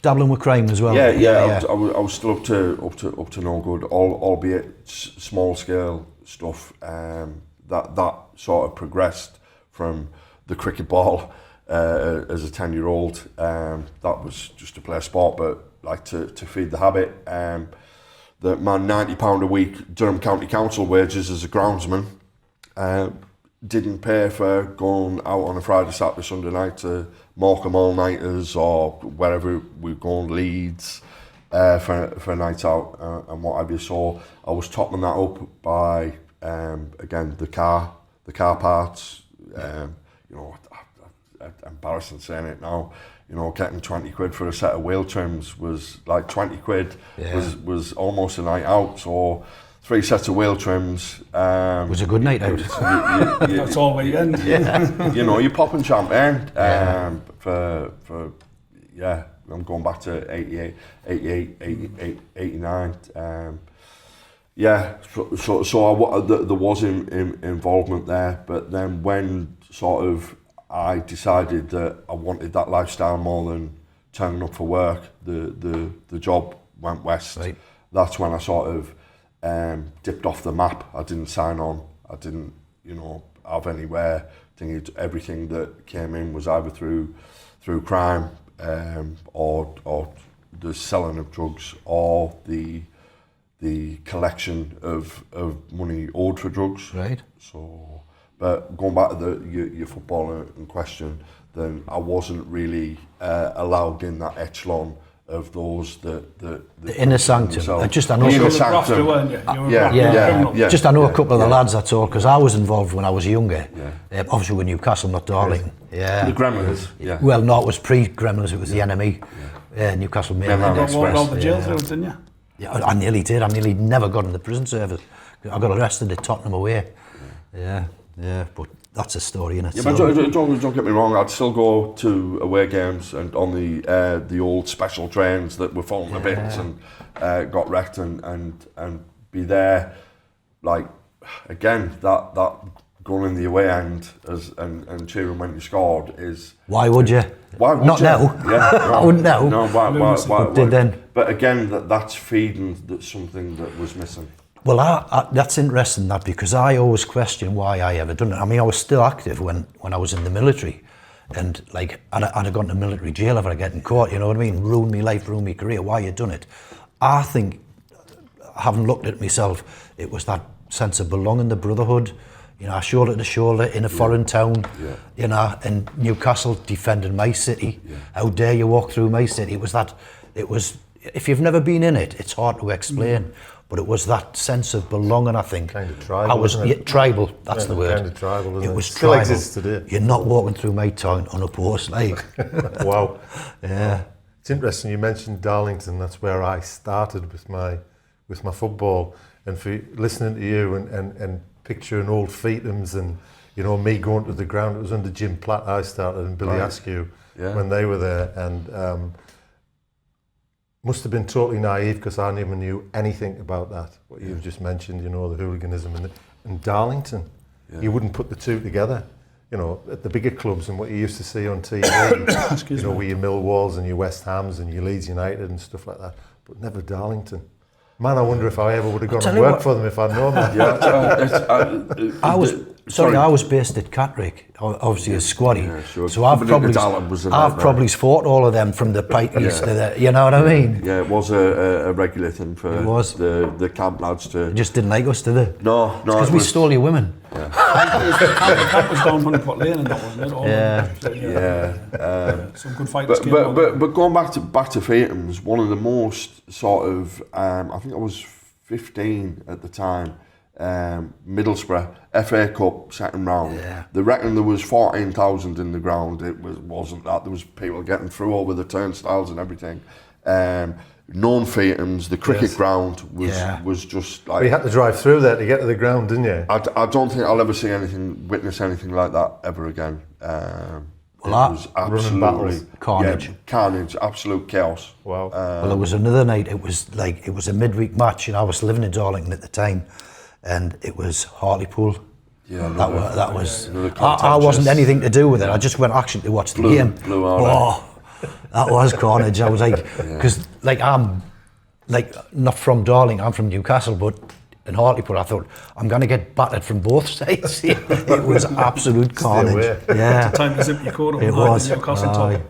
Speaker 2: dabbling with crime as well?
Speaker 1: Yeah. I was still up to no good, albeit small scale stuff. That sort of progressed from the cricket ball as a 10-year-old. That was just to play a sport, but like to feed the habit. My £90 a week Durham County Council wages as a groundsman didn't pay for going out on a Friday, Saturday, Sunday night to Morecambe all-nighters or wherever we were going, Leeds, for a night out and what have you. So I was topping that up by, again, the car parts. You know, embarrassing saying it now. You know, getting 20 quid for a set of wheel trims was like 20 quid was almost a night out. So 3 sets of wheel trims.
Speaker 2: Was a good night out.
Speaker 3: That's all weekend.
Speaker 1: You know, you're popping champagne for I'm going back to 88, 89. So there was involvement there, but then when sort of I decided that I wanted that lifestyle more than turning up for work, the job went west. Right. That's when I sort of dipped off the map. I didn't sign on. I didn't, you know, have anywhere. Everything that came in was either through crime or the selling of drugs or the the collection of money owed for drugs.
Speaker 2: Right.
Speaker 1: So, but going back to your footballer in question, then I wasn't really allowed in that echelon of those the
Speaker 2: inner sanctum. Just I know.
Speaker 1: The inner
Speaker 3: You were a grafter,
Speaker 1: sanctum.
Speaker 3: weren't you? You were a
Speaker 1: Yeah,
Speaker 3: grafter,
Speaker 1: yeah,
Speaker 3: criminal.
Speaker 1: yeah.
Speaker 2: Just I know a couple of the lads, that's all, because I was involved when I was younger.
Speaker 1: Yeah.
Speaker 2: Obviously with Newcastle, not Darlington. Yeah.
Speaker 1: The Gremlins. Yeah.
Speaker 2: Well, no, it was pre-Gremlins, it was the enemy. Newcastle Mail.
Speaker 1: Mainland
Speaker 3: What
Speaker 1: Express.
Speaker 3: about the jail through, didn't you?
Speaker 2: Yeah, I nearly did. I nearly never got in the prison service. I got arrested at Tottenham away. Yeah, but that's a story in
Speaker 1: Yeah,
Speaker 2: itself.
Speaker 1: but don't get me wrong. I'd still go to away games and on the old special trains that were falling to bits and got wrecked and be there. Like again, that going in the away end and cheering when you scored is.
Speaker 2: Why would you?
Speaker 1: Why would
Speaker 2: Not
Speaker 1: you?
Speaker 2: now.
Speaker 1: Yeah, no,
Speaker 2: I wouldn't know.
Speaker 1: No, why
Speaker 2: Did then.
Speaker 1: But again, that's feeding something that was missing.
Speaker 2: Well, I, that's interesting, that, because I always question why I ever done it. I mean, I was still active when I was in the military, and like I'd have gone to military jail if I get in court. You know what I mean? Ruined me life, ruined me career. Why you done it? I think, having looked at myself, it was that sense of belonging, the brotherhood. You know, shoulder to shoulder in a foreign town.
Speaker 1: Yeah.
Speaker 2: You know, and Newcastle defending my city.
Speaker 1: Yeah.
Speaker 2: How dare you walk through my city? It was that. It was. If you've never been in it, it's hard to explain. But it was that sense of belonging, I think.
Speaker 4: Kind of tribal,
Speaker 2: I was
Speaker 4: isn't it?
Speaker 2: tribal. That's the word.
Speaker 4: Kind of tribal. Isn't
Speaker 2: It was
Speaker 4: Still
Speaker 2: tribal.
Speaker 4: exists today.
Speaker 2: You're not walking through my town on a post, like.
Speaker 4: Wow.
Speaker 2: Yeah.
Speaker 4: It's interesting you mentioned Darlington. That's where I started with my football. And for listening to you and picturing old Feethams and, you know, me going to the ground. It was under Jim Platt I started and Billy Askew when they were there. And must have been totally naive because I never knew anything about that. What you've just mentioned, you know, the hooliganism and Darlington.
Speaker 1: Yeah.
Speaker 4: You wouldn't put the two together. You know, at the bigger clubs and what you used to see on TV, you know, with your Millwalls and your West Hams and your Leeds United and stuff like that, but never Darlington. Man, I wonder if I ever would have gone and worked for them if I'd known that.
Speaker 1: I
Speaker 2: was based at Catterick, obviously a squaddy.
Speaker 1: Yeah, sure.
Speaker 2: So I've probably fought all of them from the Pikes to the, you know what I mean?
Speaker 1: Yeah, it was a regular thing for
Speaker 2: It was.
Speaker 1: the camp lads to.
Speaker 2: They just didn't like us, did they?
Speaker 1: No,
Speaker 2: Because we stole your women.
Speaker 3: The camp was down Honeypot Lane and that, wasn't it? Some good fighters came out.
Speaker 1: But going back to Feethams, one of the most sort of I think I was 15 at the time. Middlesbrough FA Cup second round.
Speaker 2: Yeah.
Speaker 1: They reckon there was 14,000 in the ground. It wasn't that. There was people getting through over the turnstiles and everything. Known Feethams, the cricket ground was just like.
Speaker 4: But you had to drive through there to get to the ground, didn't you?
Speaker 1: I don't think I'll ever witness anything like that ever again. It was
Speaker 4: running battles.
Speaker 2: Carnage.
Speaker 1: Carnage, absolute chaos.
Speaker 4: Wow.
Speaker 2: Well, there was another night, it was a midweek match, and I was living in Darlington at the time, and it was Hartlepool.
Speaker 1: Yeah,
Speaker 2: that was.
Speaker 1: I
Speaker 2: I wasn't anything to do with it. I just went actually to watch the game. That was carnage. I was like, because I'm like not from Darlington. I'm from Newcastle, but in Hartlepool, I thought I'm going to get battered from both sides. It was absolute carnage. Yeah,
Speaker 3: Time to zip your coat up
Speaker 2: it
Speaker 3: and hide
Speaker 2: was.
Speaker 3: in your Newcastle top.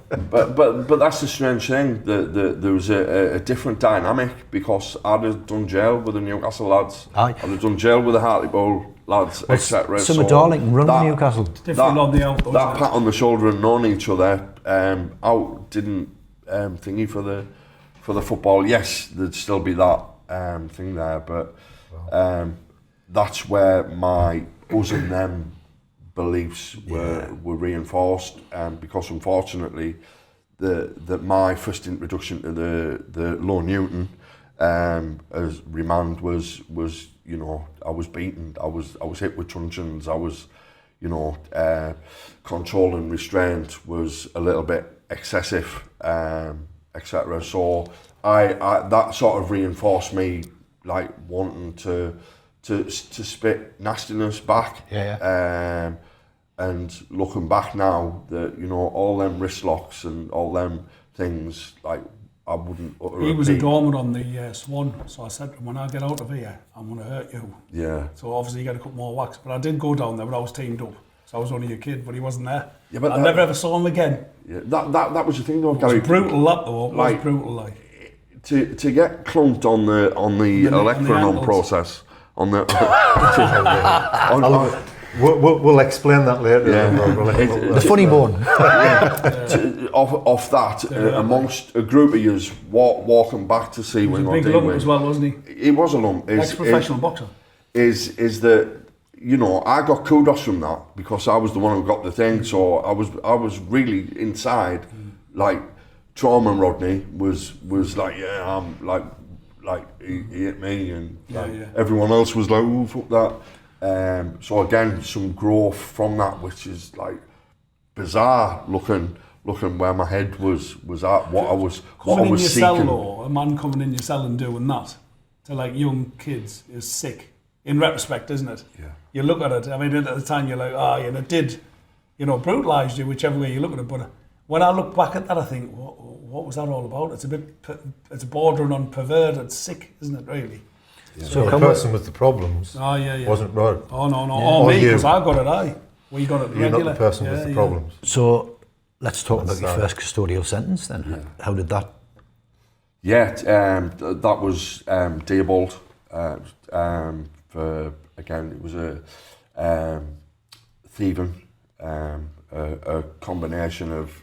Speaker 1: But that's the strange thing. There was a different dynamic because I'd have done jail with the Newcastle lads.
Speaker 2: Aye.
Speaker 1: I'd have done jail with the Hartlepool lads, etc.
Speaker 2: Some of Darlington run Newcastle.
Speaker 3: Different on the out.
Speaker 1: That pat on the shoulder and knowing each other out didn't thingy for the football. Yes, there'd still be that thing there, but that's where my us and them beliefs were reinforced, because unfortunately my first introduction to the Low Newton as remand was you know, I was beaten, I was hit with truncheons, I was, you know, control and restraint was a little bit excessive, etc. So I that sort of reinforced me, like wanting to spit nastiness back. And looking back now, that, you know, all them wrist locks and all them things, like I wouldn't utter.
Speaker 3: He was a doorman on the Swan, so I said to him, when I get out of here, I'm going to hurt you.
Speaker 1: Yeah.
Speaker 3: So obviously you got a couple more whacks, but I did go down there, but I was teamed up. So I was only a kid, but he wasn't there.
Speaker 1: Yeah, but
Speaker 3: I never ever saw him again.
Speaker 1: Yeah, that was the thing though,
Speaker 3: It was
Speaker 1: Gary.
Speaker 3: brutal, that though. It was
Speaker 1: Like,
Speaker 3: brutal, like.
Speaker 1: to get clumped on the Electronon
Speaker 3: ankles.
Speaker 1: process on the
Speaker 4: We'll explain that later.
Speaker 1: Yeah.
Speaker 2: The funny bone.
Speaker 1: off that amongst a group of yous walking back to see
Speaker 3: He was
Speaker 1: when
Speaker 3: a
Speaker 1: Rodney
Speaker 3: big lump
Speaker 1: win.
Speaker 3: as well, wasn't he?
Speaker 1: He was a lump.
Speaker 3: Ex-professional boxer.
Speaker 1: Is that, you know, I got kudos from that because I was the one who got the thing. So I was really inside, like Trauma and Rodney was like, yeah, I'm like he hit me, and everyone else was like, oh, fuck that. So again, some growth from that, which is like bizarre looking where my head was at, what I was
Speaker 3: Coming in your cell,
Speaker 1: seeking.
Speaker 3: though, a man coming in your cell and doing that to like young kids is sick. In retrospect, isn't it?
Speaker 1: Yeah.
Speaker 3: You look at it. I mean, at the time you're like, it did, brutalised you, whichever way you look at it. But when I look back at that, I think, what was that all about? It's bordering on perverted, sick, isn't it? Really.
Speaker 4: Yeah. So the person with the problems wasn't Rod.
Speaker 3: Oh no,
Speaker 4: Yeah.
Speaker 3: oh me, because I got it. We got it regular.
Speaker 4: You're not the person with the problems.
Speaker 2: So let's talk about your first custodial sentence then. Yeah. How did that?
Speaker 1: Yeah, that was Diebold. For again, it was a thieving, a combination of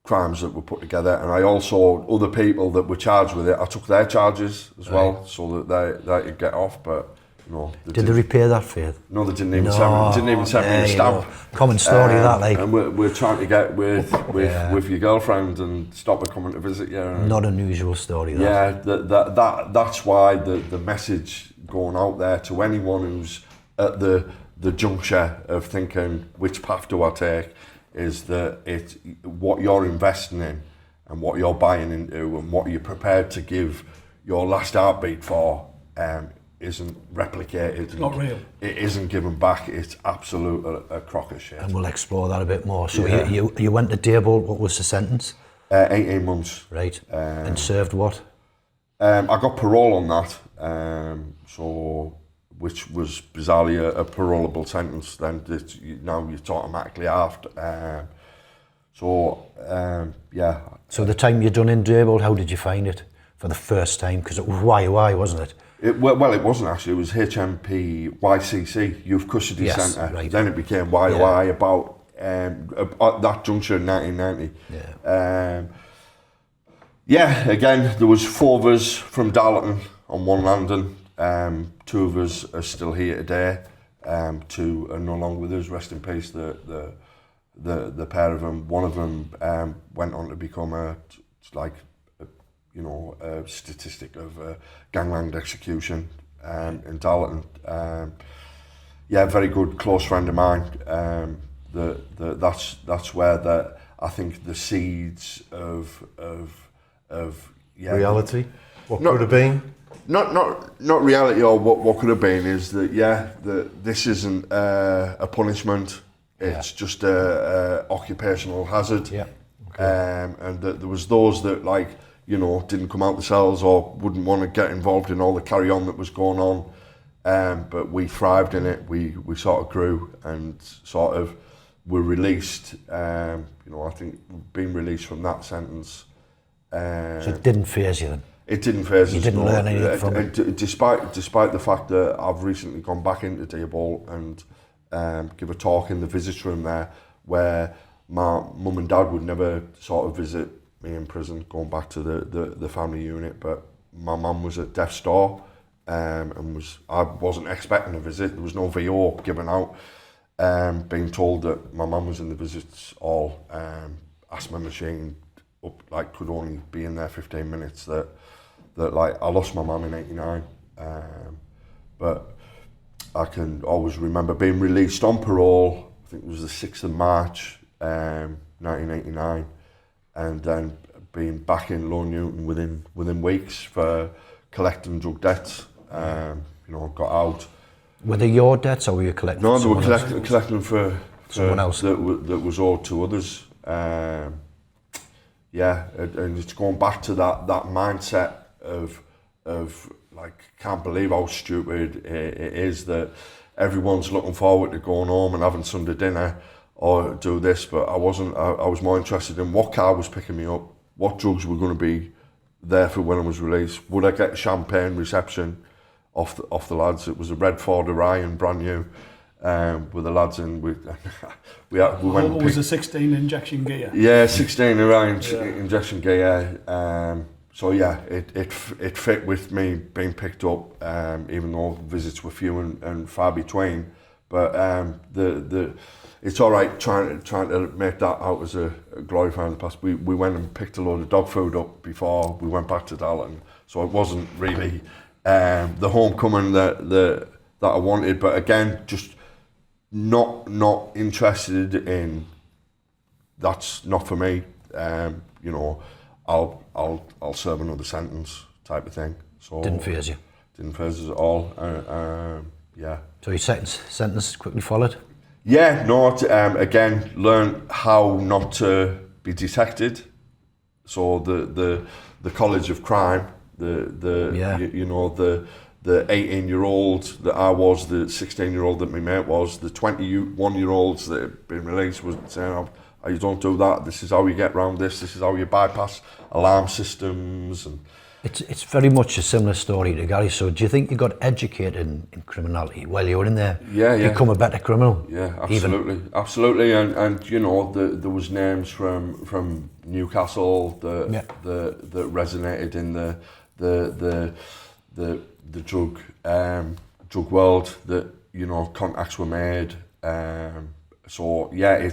Speaker 1: crimes that were put together, and I also, other people that were charged with it, I took their charges as well, so that they could get off. But you know,
Speaker 2: did they repay that fee?
Speaker 1: No, they didn't even send me a stamp.
Speaker 2: Common story that, like.
Speaker 1: And we're trying to get with your girlfriend and stop her coming to visit you.
Speaker 2: Not an unusual story. That.
Speaker 1: Yeah, that's why the message going out there to anyone who's at the juncture of thinking, which path do I take, is that it's what you're investing in and what you're buying into and what you're prepared to give your last heartbeat for isn't replicated. It's
Speaker 3: not real.
Speaker 1: It isn't given back. It's absolute a crock of shit.
Speaker 2: And we'll explore that a bit more. So you went to Diebold. What was the sentence?
Speaker 1: 18 months.
Speaker 2: Right. And served what?
Speaker 1: I got parole on that. So, which was bizarrely a parolable sentence. Then now you're automatically halved.
Speaker 2: So the time you done in Diebold, how did you find it for the first time? Because it was YY, wasn't it?
Speaker 1: It wasn't actually. It was HMP YCC, Youth Custody Centre. Right. Then it became YY about at that juncture in 1990. Again, there was 4 of us from Darlington on one landing. 2 of us are still here today. 2 are no longer with us. Rest in peace, the pair of them. One of them went on to become a statistic of gangland execution in Darlington. Very good close friend of mine. That's where I think the seeds of
Speaker 4: reality. What could have been?
Speaker 1: Not reality or what could have been is that this isn't a punishment. It's just a occupational hazard. Yeah. Okay. And that there was those that didn't come out the cells or wouldn't want to get involved in all the carry on that was going on. But we thrived in it. We sort of grew and sort of were released. I think being released from that sentence.
Speaker 2: So it didn't faze you then?
Speaker 1: It didn't faze us.
Speaker 2: You didn't learn anything from it?
Speaker 1: Despite the fact that I've recently gone back into Diebold and give a talk in the visits room there where my mum and dad would never sort of visit me in prison, going back to the family unit, but my mum was at death's door and I wasn't expecting a visit. There was no VO given out. Being told that my mum was in the visits hall, asthma machine up, could only be in there 15 minutes, that I lost my mum in 89. But I can always remember being released on parole. I think it was the 6th of March 1989, and then being back in Low Newton within weeks for collecting drug debts. Got out.
Speaker 2: Were they your debts or were you collecting?
Speaker 1: No, they were collecting for
Speaker 2: someone else
Speaker 1: that was owed to others. And it's going back to that mindset of can't believe how stupid it is that everyone's looking forward to going home and having Sunday dinner or do this, but I wasn't. I was more interested in what car was picking me up, what drugs were going to be there for when I was released. Would I get a champagne reception off the lads? It was a red Ford Orion, brand new, with the lads in. We went.
Speaker 3: What was a 16 injection gear?
Speaker 1: Yeah, 16 Orion injection gear. So yeah, it fit with me being picked up, even though visits were few and far between. But it's all right trying to make that out as a glorifying the past. We went and picked a load of dog food up before we went back to Dalton, so it wasn't really the homecoming that I wanted. But again, just not interested in. That's not for me. You know, I'll serve another sentence type of thing. So
Speaker 2: Didn't faze you?
Speaker 1: Didn't faze us at all. Yeah.
Speaker 2: So your sentence quickly followed?
Speaker 1: Yeah, no, again, learn how not to be detected. So the college of crime, you know, the 18-year-old that I was, the 16-year-old that my mate was, the 21-year-olds that had been released was saying, oh, you don't do that, this is how you get around this is how you bypass alarm systems. And
Speaker 2: It's very much a similar story to Gary. So do you think you got educated in criminality while you were in there?
Speaker 1: Yeah.
Speaker 2: Become a better criminal?
Speaker 1: Yeah, absolutely. And you know, there was names from Newcastle that resonated in the drug world, that, you know, contacts were made. So yeah,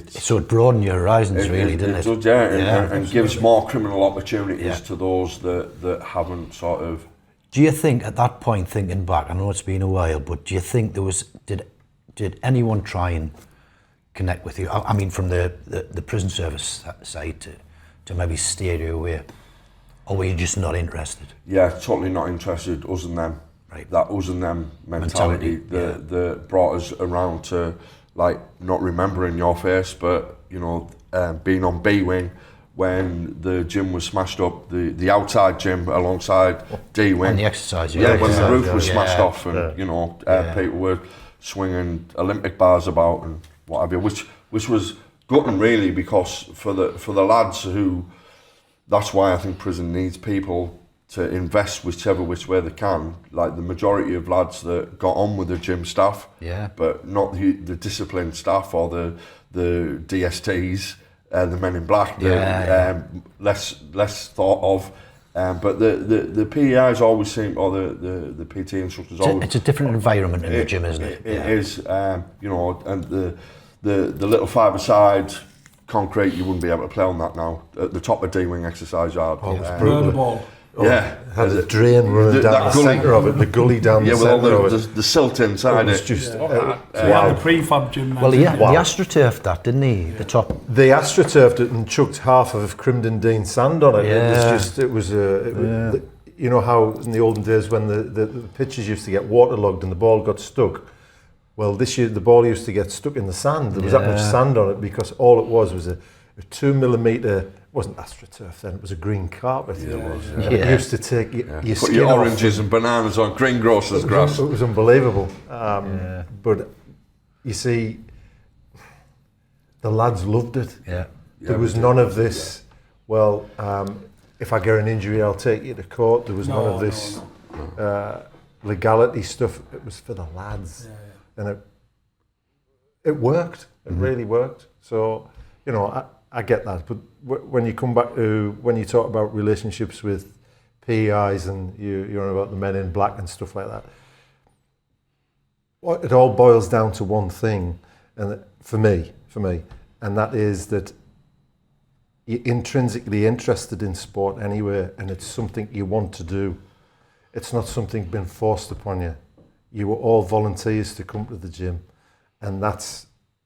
Speaker 2: so it broadened your horizons, really, didn't it?
Speaker 1: Does, yeah, and gives more criminal opportunities to those that haven't sort of.
Speaker 2: Do you think at that point, thinking back, I know it's been a while, but do you think there was did anyone try and connect with you? I mean, from the prison service side to maybe steer you away, or were you just not interested?
Speaker 1: Yeah, totally not interested. Us and them,
Speaker 2: right?
Speaker 1: That us and them mentality that brought us around to. Like, not remembering your face, but, you know, being on B wing when the gym was smashed up, the outside gym alongside D wing.
Speaker 2: And the exercise,
Speaker 1: when the roof was smashed off, and you know, people were swinging Olympic bars about and what have you, which was gutting really, because for the lads who, that's why I think prison needs people to invest which way they can. Like the majority of lads that got on with the gym staff, but not the disciplined staff or the DSTs, the men in black, less thought of. But the PEIs always seem, or the PT instructors always.
Speaker 2: It's a different environment in the gym, isn't it?
Speaker 1: It is, you know, and the little five-a-side concrete, you wouldn't be able to play on that now. At the top of D-wing exercise yard.
Speaker 3: The ball.
Speaker 4: Had a drain running down the centre of it, the gully down the centre of it.
Speaker 1: The silt inside
Speaker 4: it. Was just
Speaker 3: we had the prefab gym.
Speaker 2: Well, he astroturfed that, didn't he? The top.
Speaker 4: They astroturfed it and chucked half of Crimden Dean sand on it. It was you know how in the olden days when the pitches used to get waterlogged and the ball got stuck. Well, this year the ball used to get stuck in the sand. There was that much sand on it because all it was a 2 millimetre. It wasn't AstroTurf then, it was a green carpet. It used to take your
Speaker 1: put your oranges and bananas on greengrocer's grass.
Speaker 4: It was unbelievable. But you see, the lads loved it. There was none of this, well, if I get an injury, I'll take you to court. There was none of this legality stuff. It was for the lads. And it worked. It really worked. So, you know, I get that, but when you come back to, when you talk about relationships with PEIs and you're on about the men in black and stuff like that, it all boils down to one thing, and for me, and that is that you're intrinsically interested in sport anyway, and it's something you want to do. It's not something been forced upon you. You were all volunteers to come to the gym, and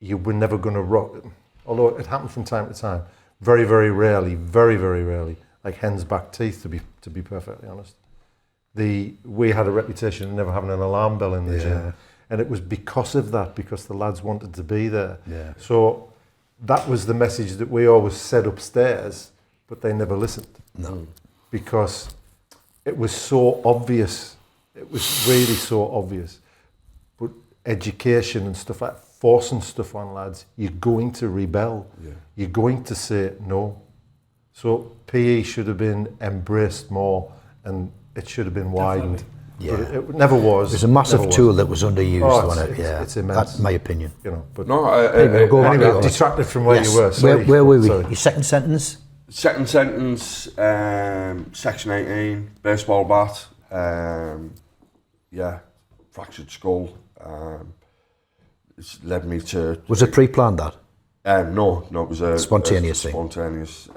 Speaker 4: you were never going to rock. Although it happened from time to time, very, very rarely, like hen's back teeth, to be perfectly honest. We had a reputation of never having an alarm bell in the gym, and it was because of that, because the lads wanted to be there. So that was the message that we always said upstairs, but they never listened.
Speaker 2: No,
Speaker 4: because it was so obvious. It was really so obvious. But education and stuff like that, forcing stuff on lads, you're going to rebel. You're going to say no. So PE should have been embraced more, and it should have been widened.
Speaker 2: Yeah.
Speaker 4: But it never was.
Speaker 2: It was a massive tool that was underused, wasn't it?
Speaker 4: It's immense.
Speaker 2: That's my opinion.
Speaker 4: You know, but
Speaker 1: No,
Speaker 2: Anyway, go back
Speaker 4: anyway,
Speaker 2: to
Speaker 4: detracted from where you were.
Speaker 2: Where,
Speaker 4: Sorry.
Speaker 2: where were we?
Speaker 4: Sorry.
Speaker 2: Your second sentence?
Speaker 1: second sentence, section 18, baseball bat, yeah, fractured skull. It's led me to...
Speaker 2: Was it pre-planned, that?
Speaker 1: No, it was a...
Speaker 2: Spontaneous thing?
Speaker 1: Spontaneous,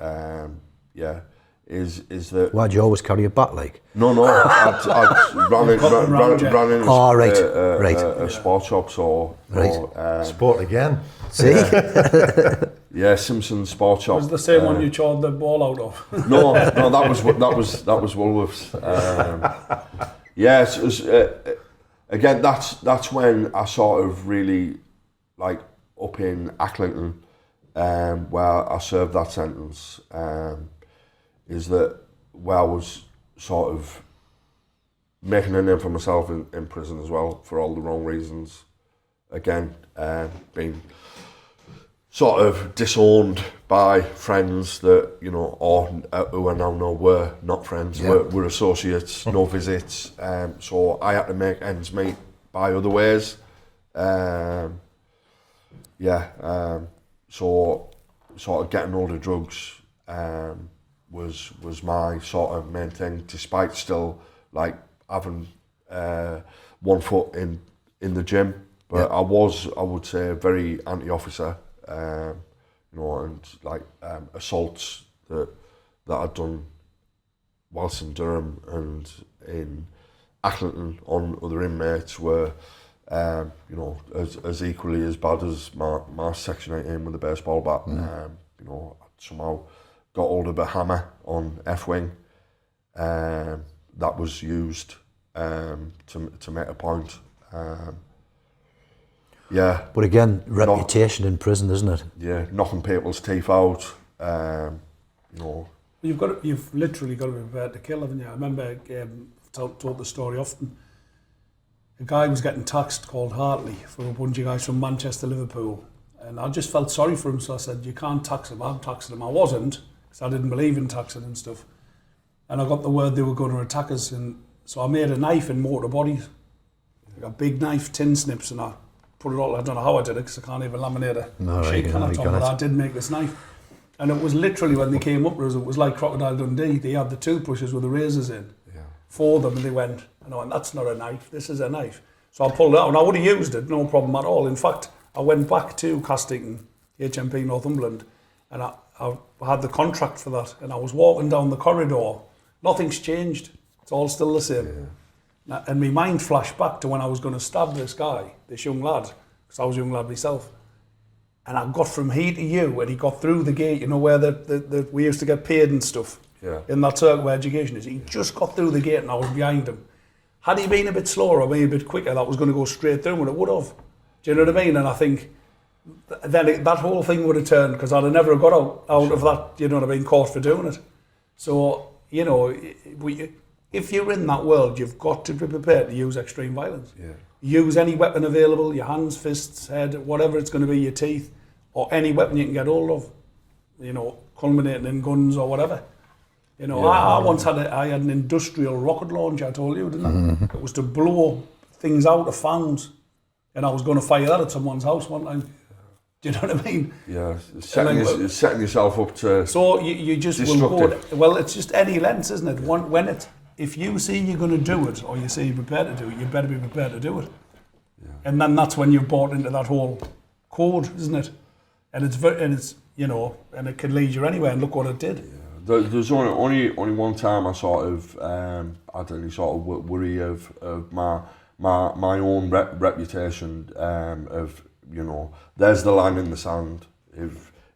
Speaker 1: yeah. Is that...
Speaker 2: Why'd you always carry a bat, like?
Speaker 1: No, I'd ran in a sports shop, so...
Speaker 4: Sport again.
Speaker 2: See?
Speaker 1: Yeah, Simpson's sports shop.
Speaker 3: Was the same one you chawed the ball out of?
Speaker 1: No, that was Woolworths. Yes, it was, again, that's when I sort of really, like, up in Accrington, where I served that sentence, is that where I was sort of making a name for myself in prison as well, for all the wrong reasons. Again, being sort of disowned by friends that, you know, or who I now know were not friends, were associates, no visits. So I had to make ends meet by other ways. So sort of getting hold of drugs was my sort of main thing, despite still like having 1 foot in the gym. But I would say, very anti-officer. You know, and like assaults that I'd done whilst in Durham and in Accrington on other inmates were, you know, as equally as bad as my section 18 with the baseball bat. You know, I somehow got hold of a hammer on F-wing that was used to make a point. Yeah.
Speaker 2: But again, reputation in prison, isn't it?
Speaker 1: Yeah, knocking people's teeth out, you know.
Speaker 3: You've literally got to be prepared to kill, haven't you? I remember told the story often. A guy was getting taxed called Hartley for a bunch of guys from Manchester, Liverpool. And I just felt sorry for him, so I said, you can't tax him. I'm taxing him. I wasn't, because I didn't believe in taxing and stuff. And I got the word they were going to attack us, and so I made a knife in mortar bodies. Like a big knife, tin snips, and I put it all, I don't know how I did it, because I can't even laminate a sheet, can I, Tom? But I did make this knife. And it was literally, when they came up, it was like Crocodile Dundee. They had the toothbrushes with the razors in for them, and they went, and that's not a knife, this is a knife. So I pulled it out, and I would have used it, no problem at all. In fact, I went back to Castington, HMP Northumberland, and I had the contract for that, and I was walking down the corridor. Nothing's changed, it's all still the same. Yeah. And my mind flashed back to when I was going to stab this guy, this young lad, because I was a young lad myself. And I got from he to you, and he got through the gate, you know, where we used to get paid and stuff. Yeah. In that circle where education is. He just got through the gate and I was behind him. Had he been a bit slower or maybe a bit quicker, that was going to go straight through, and it would have. Do you know what I mean? And I think then that whole thing would have turned, because I'd have never got out of that, you know what I mean, caught for doing it. So, you know, if you're in that world, you've got to be prepared to use extreme violence. Yeah. Use any weapon available, your hands, fists, head, whatever it's going to be, your teeth, or any weapon you can get hold of, you know, culminating in guns or whatever. You know, I once had an industrial rocket launcher, I told you, didn't I? Mm-hmm. It was to blow things out of fans, and I was going to fire that at someone's house one time. Do you know what I mean? Yeah,
Speaker 1: setting yourself up to.
Speaker 3: So you just will go. Well, it's just any lengths, isn't it? If you see you're going to do it, or you see you're prepared to do it, you better be prepared to do it. Yeah. And then that's when you've bought into that whole code, isn't it? And it's you know, and it can lead you anywhere. And look what it did. Yeah.
Speaker 1: There's only one time I sort of had any sort of worry of my own reputation of, you know, there's the line in the sand.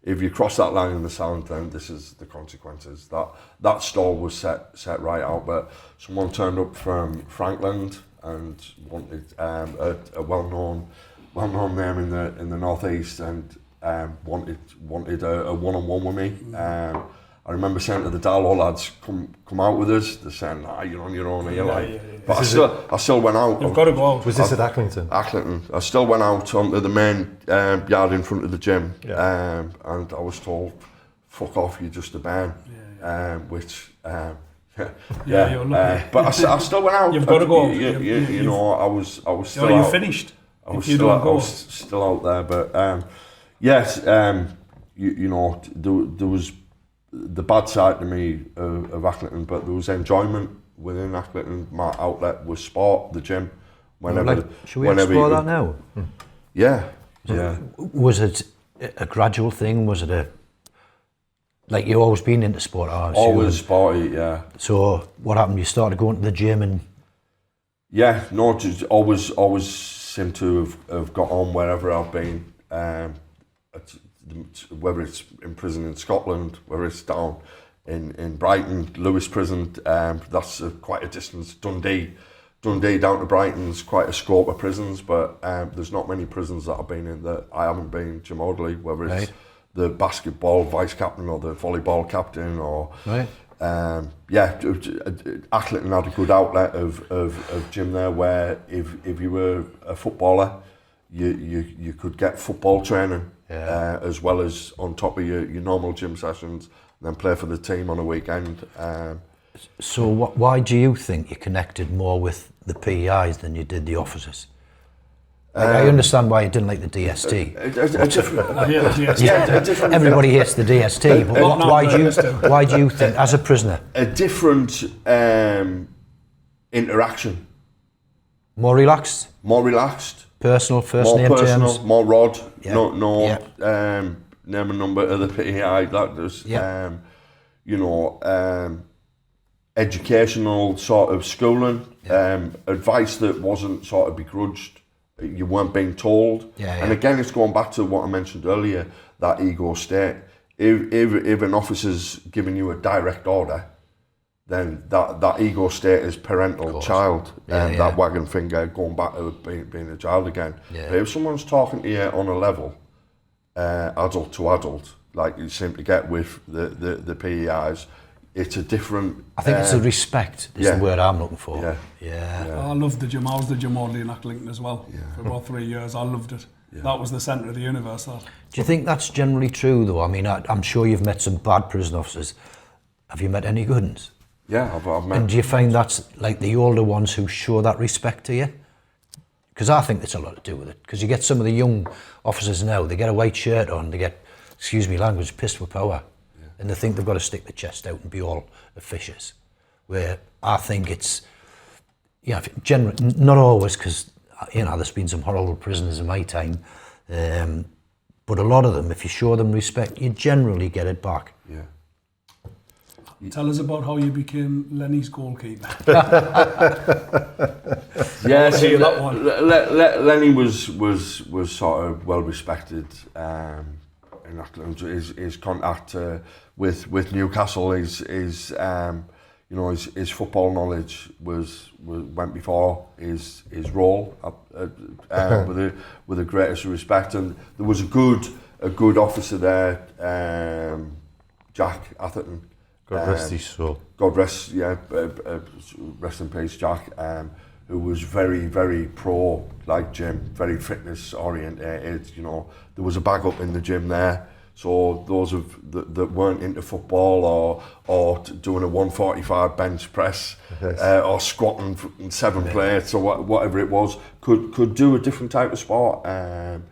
Speaker 1: If you cross that line in the sand, then this is the consequences. That stall was set right out, but someone turned up from Frankland and wanted a well-known name in the northeast, and wanted a one-on-one with me. I remember saying to the Darlow lads, come out with us. They're saying, you're on your own here. Yeah. But I still went out.
Speaker 3: You've got to go out.
Speaker 4: Was this at Accrington?
Speaker 1: Accrington. I still went out onto the main yard in front of the gym. Yeah. And I was told fuck off, you're just a man. Which,
Speaker 3: you're lucky.
Speaker 1: but I still went out.
Speaker 3: You've got to go.
Speaker 1: You know, I was still
Speaker 3: you're
Speaker 1: out.
Speaker 3: finished.
Speaker 1: I was
Speaker 3: if you
Speaker 1: still
Speaker 3: don't
Speaker 1: out,
Speaker 3: go.
Speaker 1: I was still out there, but yes, you know, there was the bad side to me of Accrington, but there was enjoyment within Accrington. My outlet was sport, the gym. Whenever,
Speaker 2: should we explore that now?
Speaker 1: Yeah.
Speaker 2: Was it a gradual thing? Was it like you always been into sport?
Speaker 1: Always sporty, yeah.
Speaker 2: So what happened? You started going to the gym and...
Speaker 1: Yeah, no, just always seem to have got on wherever I've been. Whether it's in prison in Scotland, whether it's down in Brighton, Lewis prison, that's quite a distance. Dundee down to Brighton's quite a scope of prisons, but there's not many prisons that I've been in that I haven't been Jim Audley, whether it's the basketball vice captain or the volleyball captain or Accrington had a good outlet of gym there where if you were a footballer you could get football training as well as on top of your normal gym sessions and then play for the team on a weekend.
Speaker 2: So why do you think you connected more with the PEIs than you did the officers? I understand why you didn't like the DST. Everybody hates the DST, but why do you think, as a prisoner?
Speaker 1: A different interaction.
Speaker 2: More relaxed?
Speaker 1: More relaxed.
Speaker 2: Personal,
Speaker 1: more
Speaker 2: name
Speaker 1: personal,
Speaker 2: terms?
Speaker 1: more rod. Name and number of the PEI. That does. You know, educational sort of schooling, advice that wasn't sort of begrudged. You weren't being told. And again, it's going back to what I mentioned earlier, that ego state. If an officer's giving you a direct order, then that ego state is parental child. That wagging finger going back to being a child again. But if someone's talking to you on a level, adult to adult, like you seem to get with the PEIs, it's a different...
Speaker 2: I think it's a respect, is the word I'm looking for.
Speaker 3: I loved the gym. I was the gym Audley in Accrington as well for about 3 years. I loved it. That was the centre of the universe. That.
Speaker 2: Do you think that's generally true though? I mean, I'm sure you've met some bad prison officers. Have you met any good ones?
Speaker 1: Yeah, I've met...
Speaker 2: And do you find that's like the older ones who show that respect to you? Because I think it's a lot to do with it. Because you get some of the young officers now, they get a white shirt on, they get, excuse me language, pissed with power. And they think they've got to stick the chest out and be all officious. Where I think it's, not always, because, there's been some horrible prisoners in my time. But a lot of them, if you show them respect, you generally get it back.
Speaker 3: Tell us about how you became Lenny's goalkeeper.
Speaker 1: See, Lenny was sort of well respected. In Accrington, his contact with Newcastle, his football knowledge went before his role with the greatest respect, and there was a good officer there, Jack Atherton.
Speaker 4: God rest his soul.
Speaker 1: God rest, rest in peace, Jack. Who was very, very pro, like Jim, very fitness oriented. There was a bag up in the gym there. So those that weren't into football or doing a 145 bench press or squatting 7 plates or whatever it was could do a different type of sport. Lenny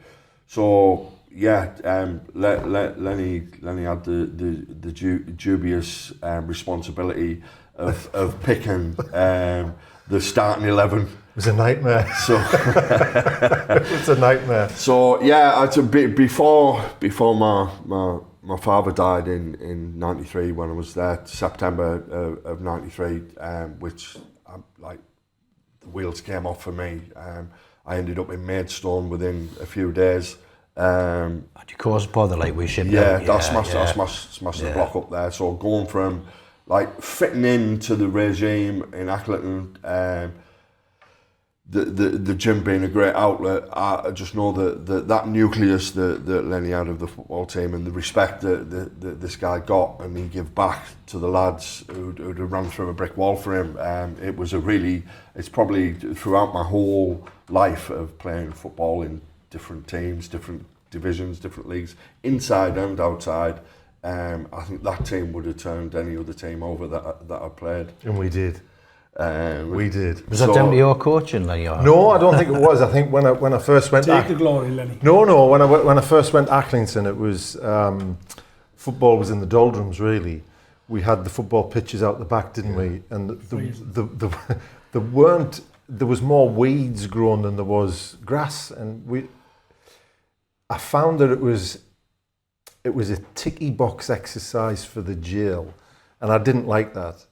Speaker 1: had the dubious responsibility of picking the starting 11.
Speaker 4: It was a nightmare.
Speaker 1: So
Speaker 4: it was a nightmare.
Speaker 1: So before my father died in '93, when I was there, September of '93, which the wheels came off for me. I ended up in Maidstone within a few days.
Speaker 2: Had you caused bother like we should?
Speaker 1: I smashed the block up there. So going from fitting into the regime in Accrington, the gym being a great outlet, I just know that nucleus that Lenny had of the football team and the respect that this guy got, and he gave back to the lads who'd run through a brick wall for him. It's probably throughout my whole life of playing football in different teams, different divisions, different leagues, inside and outside. I think that team would have turned any other team over that I played.
Speaker 4: And we did. We did.
Speaker 2: Was that down to your coaching, Lenny?
Speaker 4: No, I don't think it was. I think when I first went...
Speaker 3: Take the glory, Lenny.
Speaker 4: No. When I first went to Acklington, it was... football was in the doldrums, really. We had the football pitches out the back, didn't we? And there was more weeds growing than there was grass. And I found that it was a ticky box exercise for the jail. And I didn't like that.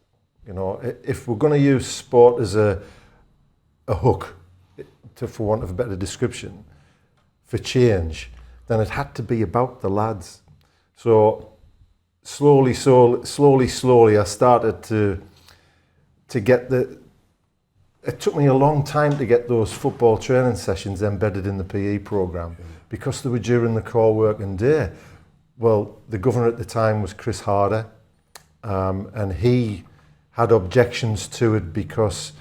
Speaker 4: You know, if we're going to use sport as a hook, for want of a better description, for change, then it had to be about the lads. So slowly, I started to get it took me a long time to get those football training sessions embedded in the PE programme because they were during the core working day. Well, the governor at the time was Chris Harder, and he had objections to it because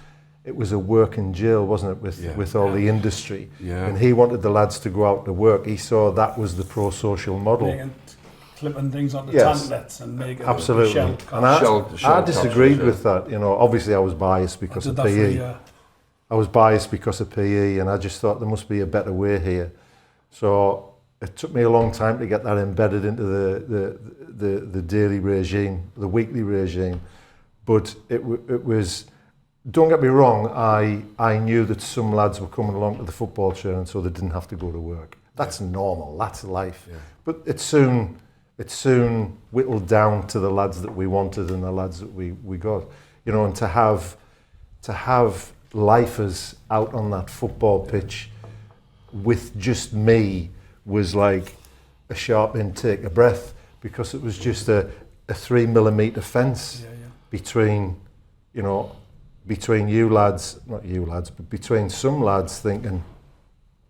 Speaker 4: it was a working jail, wasn't it, with all the industry. Yeah. And he wanted the lads to go out to work. He saw that was the pro-social model.
Speaker 3: Clipping things onto tantlets and making
Speaker 4: absolutely.
Speaker 3: Shell
Speaker 4: and I disagreed with that. You know, obviously I was biased because of PE. I was biased because of PE, and I just thought there must be a better way here. So it took me a long time to get that embedded into the daily regime, the weekly regime. But it was, don't get me wrong, I knew that some lads were coming along to the football training so they didn't have to go to work. That's normal, that's life. Yeah. But it soon whittled down to the lads that we wanted and the lads that we got. You know, and to have lifers out on that football pitch with just me was like a sharp intake of breath, because it was just a 3mm fence between you lads, not you lads, but between some lads thinking,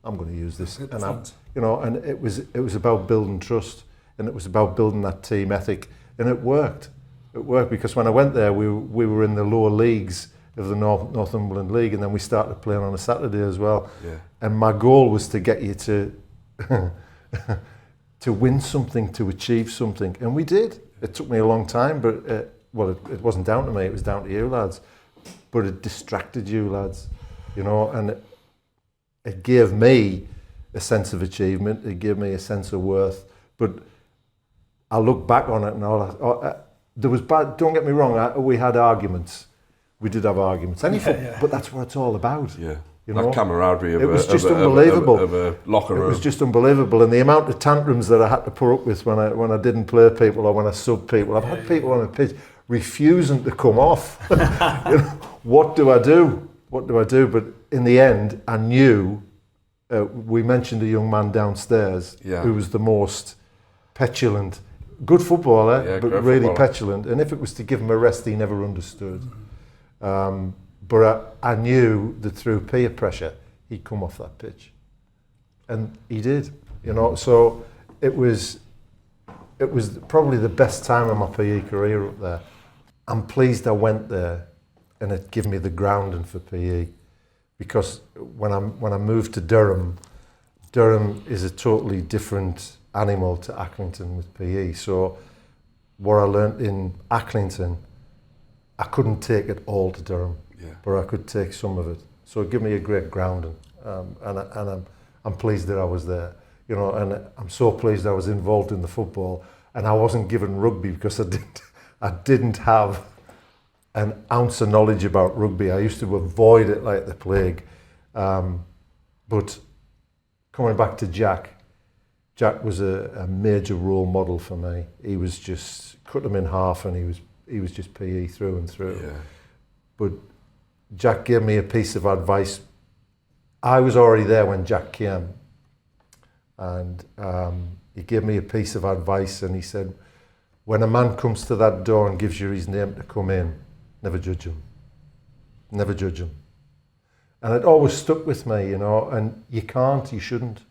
Speaker 4: I'm going to use this, and and it was about building trust, and it was about building that team ethic, and it worked. It worked because when I went there, we were in the lower leagues of the Northumberland League, and then we started playing on a Saturday as well. Yeah. And my goal was to get you to to win something, to achieve something, and we did. It took me a long time, but it wasn't down to me. It was down to you lads. But it distracted you lads, and it gave me a sense of achievement. It gave me a sense of worth. But I look back on it and there was bad. Don't get me wrong. We had arguments. We did have arguments. But that's what it's all about. Yeah.
Speaker 1: That camaraderie of
Speaker 4: it was just unbelievable.
Speaker 1: Of a locker room.
Speaker 4: It was just unbelievable, and the amount of tantrums that I had to put up with when I didn't play people or when I sub people. I've had people on a pitch refusing to come off. What do I do? But in the end, I knew. We mentioned a young man downstairs who was the most petulant, good footballer, but really petulant. And if it was to give him a rest, he never understood. But I knew that through peer pressure, he'd come off that pitch. And he did, So it was probably the best time of my PE career up there. I'm pleased I went there, and it gave me the grounding for PE. Because when I moved to Durham is a totally different animal to Acklington with PE. So what I learnt in Acklington, I couldn't take it all to Durham, but I could take some of it. So it gave me a great grounding, and I'm pleased that I was there, and I'm so pleased I was involved in the football, and I wasn't given rugby because I didn't have an ounce of knowledge about rugby. I used to avoid it like the plague. But coming back to Jack was a major role model for me. He was just cut him in half, and he was just PE through and through. Yeah. But Jack gave me a piece of advice. I was already there when Jack came, and he gave me a piece of advice, and he said, when a man comes to that door and gives you his name to come in, never judge him. Never judge him. And it always stuck with me, and you can't, you shouldn't.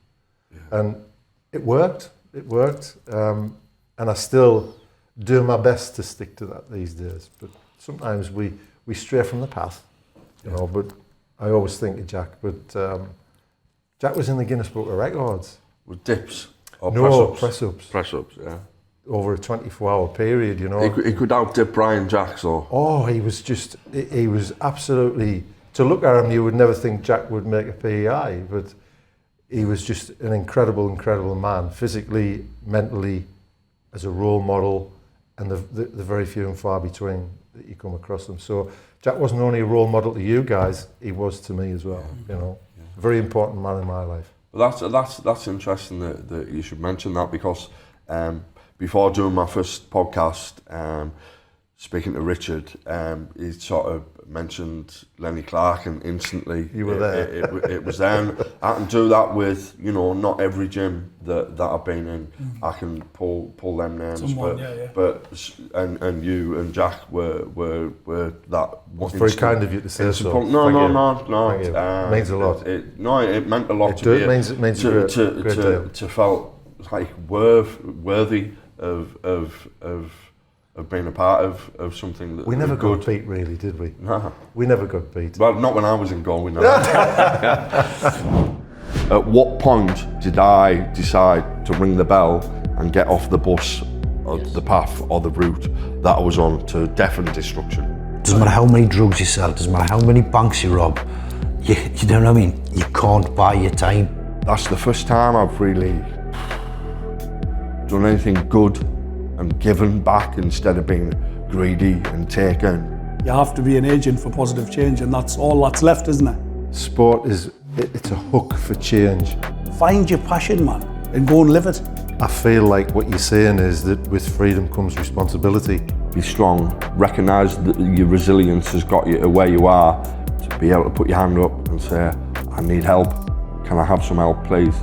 Speaker 4: Yeah. And it worked. And I still do my best to stick to that these days. But sometimes we stray from the path, but I always think of Jack. But Jack was in the Guinness Book of Records.
Speaker 1: With dips?
Speaker 4: Or press-ups?
Speaker 1: Press-ups, yeah.
Speaker 4: over a 24-hour period, you know.
Speaker 1: He could outdip Brian Jack, so.
Speaker 4: Oh, he was absolutely, to look at him, you would never think Jack would make a PEI, but he was just an incredible, incredible man, physically, mentally, as a role model, and the very few and far between that you come across them. So Jack wasn't only a role model to you guys, he was to me as well, you know. Very important man in my life.
Speaker 1: Well, that's interesting that you should mention that, because before doing my first podcast, speaking to Richard, he sort of mentioned Lenny Clark, and instantly
Speaker 4: you were there.
Speaker 1: It was them. I can do that with, you know, not every gym that I've been in. I can pull them names, but and you and Jack were that.
Speaker 4: It's very kind of you to say so.
Speaker 1: No.
Speaker 4: It means a lot.
Speaker 1: It meant a lot to me.
Speaker 4: It means a great deal.
Speaker 1: To felt like worthy of being a part of something that
Speaker 4: we never got beat, really, did we?
Speaker 1: Nah.
Speaker 4: We never got beat.
Speaker 1: Well, not when I was in goal, we never. At what point did I decide to ring the bell and get off the bus, or the path or the route that I was on to death and destruction?
Speaker 2: Doesn't matter how many drugs you sell, doesn't matter how many banks you rob, you know what I mean? You can't buy your time.
Speaker 1: That's the first time I've really done anything good and given back instead of being greedy and taken.
Speaker 3: You have to be an agent for positive change, and that's all that's left, isn't it?
Speaker 4: Sport it's a hook for change.
Speaker 3: Find your passion, man, and go and live it.
Speaker 4: I feel like what you're saying is that with freedom comes responsibility.
Speaker 1: Be strong, recognise that your resilience has got you to where you are, to be able to put your hand up and say, I need help, can I have some help please?